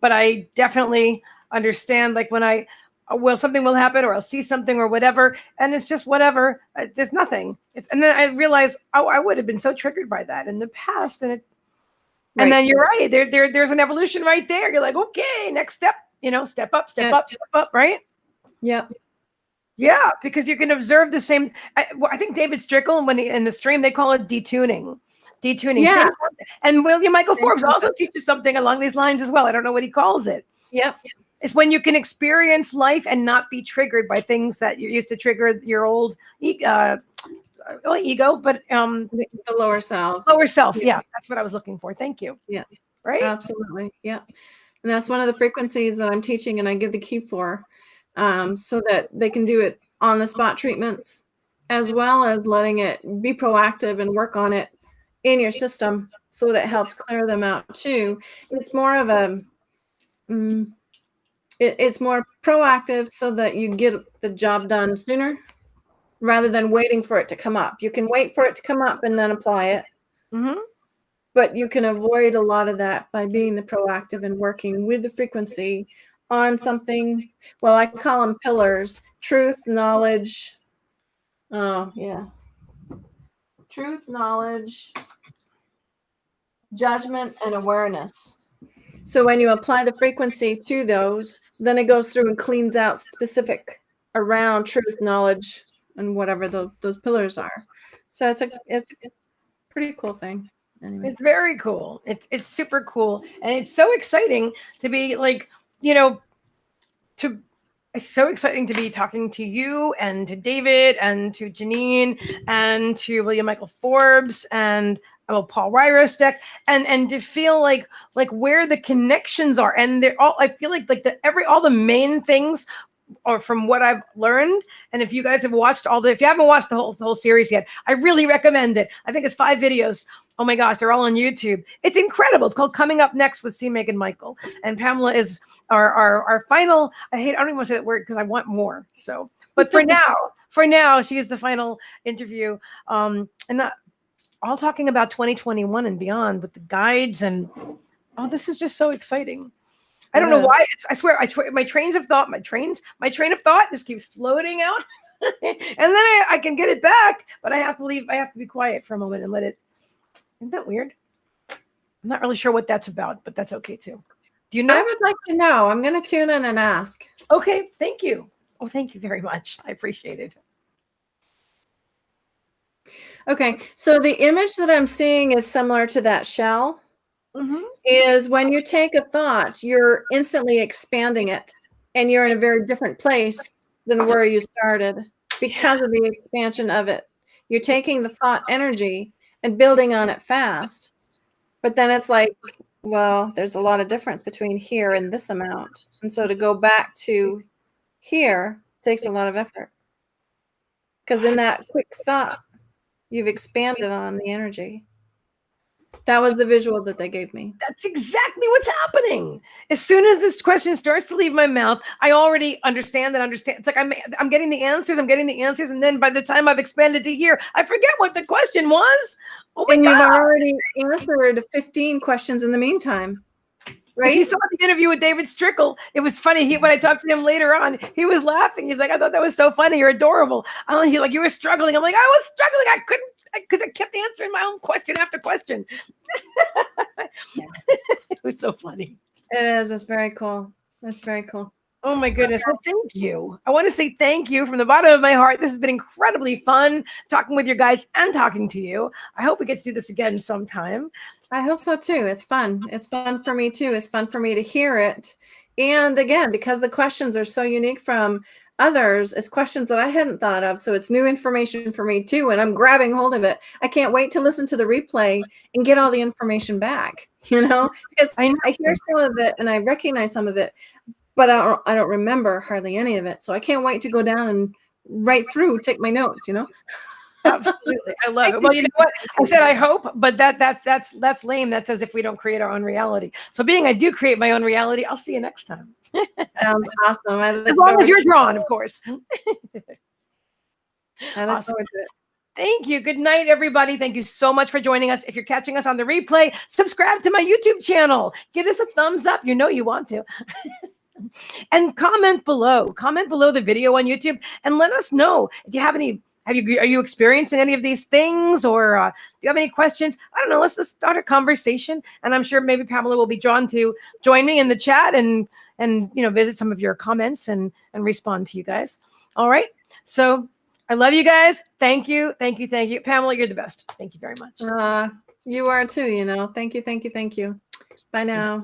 Speaker 1: but I definitely understand. Like when something will happen, or I'll see something or whatever, and it's just whatever. There's nothing. And then I realize, I would have been so triggered by that in the past, and and then you're right. There's an evolution right there. You're like, okay, next step. Step up, step up, right?
Speaker 2: Yep.
Speaker 1: Yeah, because you can observe the same. I think David Strickle, when in the stream, they call it detuning. Yeah. And William Michael Forbes also teaches something along these lines as well. I don't know what he calls it.
Speaker 2: Yep.
Speaker 1: It's when you can experience life and not be triggered by things that you used to trigger your old ego, but
Speaker 2: the lower self.
Speaker 1: Yeah, that's what I was looking for. Thank you.
Speaker 2: Yeah.
Speaker 1: Right.
Speaker 2: Absolutely. Yeah. And that's one of the frequencies that I'm teaching and I give the key for, so that they can do it on the spot treatments, as well as letting it be proactive and work on it in your system so that it helps clear them out too. It's more of a, it's more proactive so that you get the job done sooner rather than waiting for it to come up. You can wait for it to come up and then apply it.
Speaker 1: Mm-hmm.
Speaker 2: But you can avoid a lot of that by being the proactive and working with the frequency on something. Well, I call them pillars: truth, knowledge. Oh, yeah. Truth, knowledge, judgment, and awareness. So when you apply the frequency to those, then it goes through and cleans out specific around truth, knowledge, and whatever those pillars are. So it's a pretty cool thing. Anyway.
Speaker 1: It's very cool. It's super cool. And it's so exciting to be like, it's so exciting to be talking to you and to David and to Janine and to William Michael Forbes and Paul Ryrostek and to feel like where the connections are. And they're all, I feel like all the main things or from what I've learned. And if you guys have watched if you haven't watched the whole series yet, I really recommend it. I think it's 5 videos. Oh my gosh, they're all on YouTube. It's incredible. It's called Coming Up Next with C. Meagan Michael. And Pamela is our final, I don't even want to say that word because I want more. So, but for now, she is the final interview. And all talking about 2021 and beyond with the guides. And this is just so exciting. I don't know why. I swear, my train of thought just keeps floating out. And then I can get it back, but I have to leave. I have to be quiet for a moment and let it. Isn't that weird? I'm not really sure what that's about, but that's okay too. Do you know?
Speaker 2: I would like to know. I'm going to tune in and ask.
Speaker 1: Okay. Thank you. Oh, thank you very much. I appreciate it.
Speaker 2: Okay. So the image that I'm seeing is similar to that shell.
Speaker 1: Mm-hmm.
Speaker 2: Is when you take a thought, you're instantly expanding it, and you're in a very different place than where you started because of the expansion of it. You're taking the thought energy and building on it fast, but then it's like, well, there's a lot of difference between here and this amount, and so to go back to here takes a lot of effort, because in that quick thought, you've expanded on the energy. That was the visual that they gave me.
Speaker 1: That's exactly what's happening. As soon as this question starts to leave my mouth, I already understand. It's like I'm getting the answers. And then by the time I've expanded to here, I forget what the question was. Oh my God.
Speaker 2: You've already answered 15 questions in the meantime. Right?
Speaker 1: If you saw the interview with David Strickle, it was funny. When I talked to him later on, he was laughing. He's like, I thought that was so funny. You're adorable. He's like, you were struggling. I'm like, I was struggling. I couldn't, because I kept answering my own question after question. It was so funny.
Speaker 2: It is. It's very cool. That's very cool.
Speaker 1: Oh my goodness. Well, thank you. I want to say thank you from the bottom of my heart. This has been incredibly fun talking with you guys and talking to you. I hope we get to do this again sometime.
Speaker 2: I hope so too. It's fun. It's fun for me too. It's fun for me to hear it. And again, because the questions are so unique from others, it's questions that I hadn't thought of. So it's new information for me too. And I'm grabbing hold of it. I can't wait to listen to the replay and get all the information back, because I hear some of it and I recognize some of it, but I don't remember hardly any of it. So I can't wait to go down and write through, take my notes,
Speaker 1: Absolutely. I love it. Well, you know what? I said I hope, but that's lame. That's as if we don't create our own reality. So being I do create my own reality, I'll see you next time.
Speaker 2: Sounds awesome.
Speaker 1: As long as you're drawn, of course.
Speaker 2: I look forward to it.
Speaker 1: Thank you. Good night, everybody. Thank you so much for joining us. If you're catching us on the replay, subscribe to my YouTube channel. Give us a thumbs up. You know you want to. And comment below. Comment below the video on YouTube and let us know. Do you have any? Are you experiencing any of these things, or do you have any questions? I don't know. Let's just start a conversation, and I'm sure maybe Pamela will be drawn to join me in the chat and visit some of your comments and respond to you guys. All right. So I love you guys. Thank you. Pamela, you're the best. Thank you very much.
Speaker 2: You are too, Thank you. Bye now.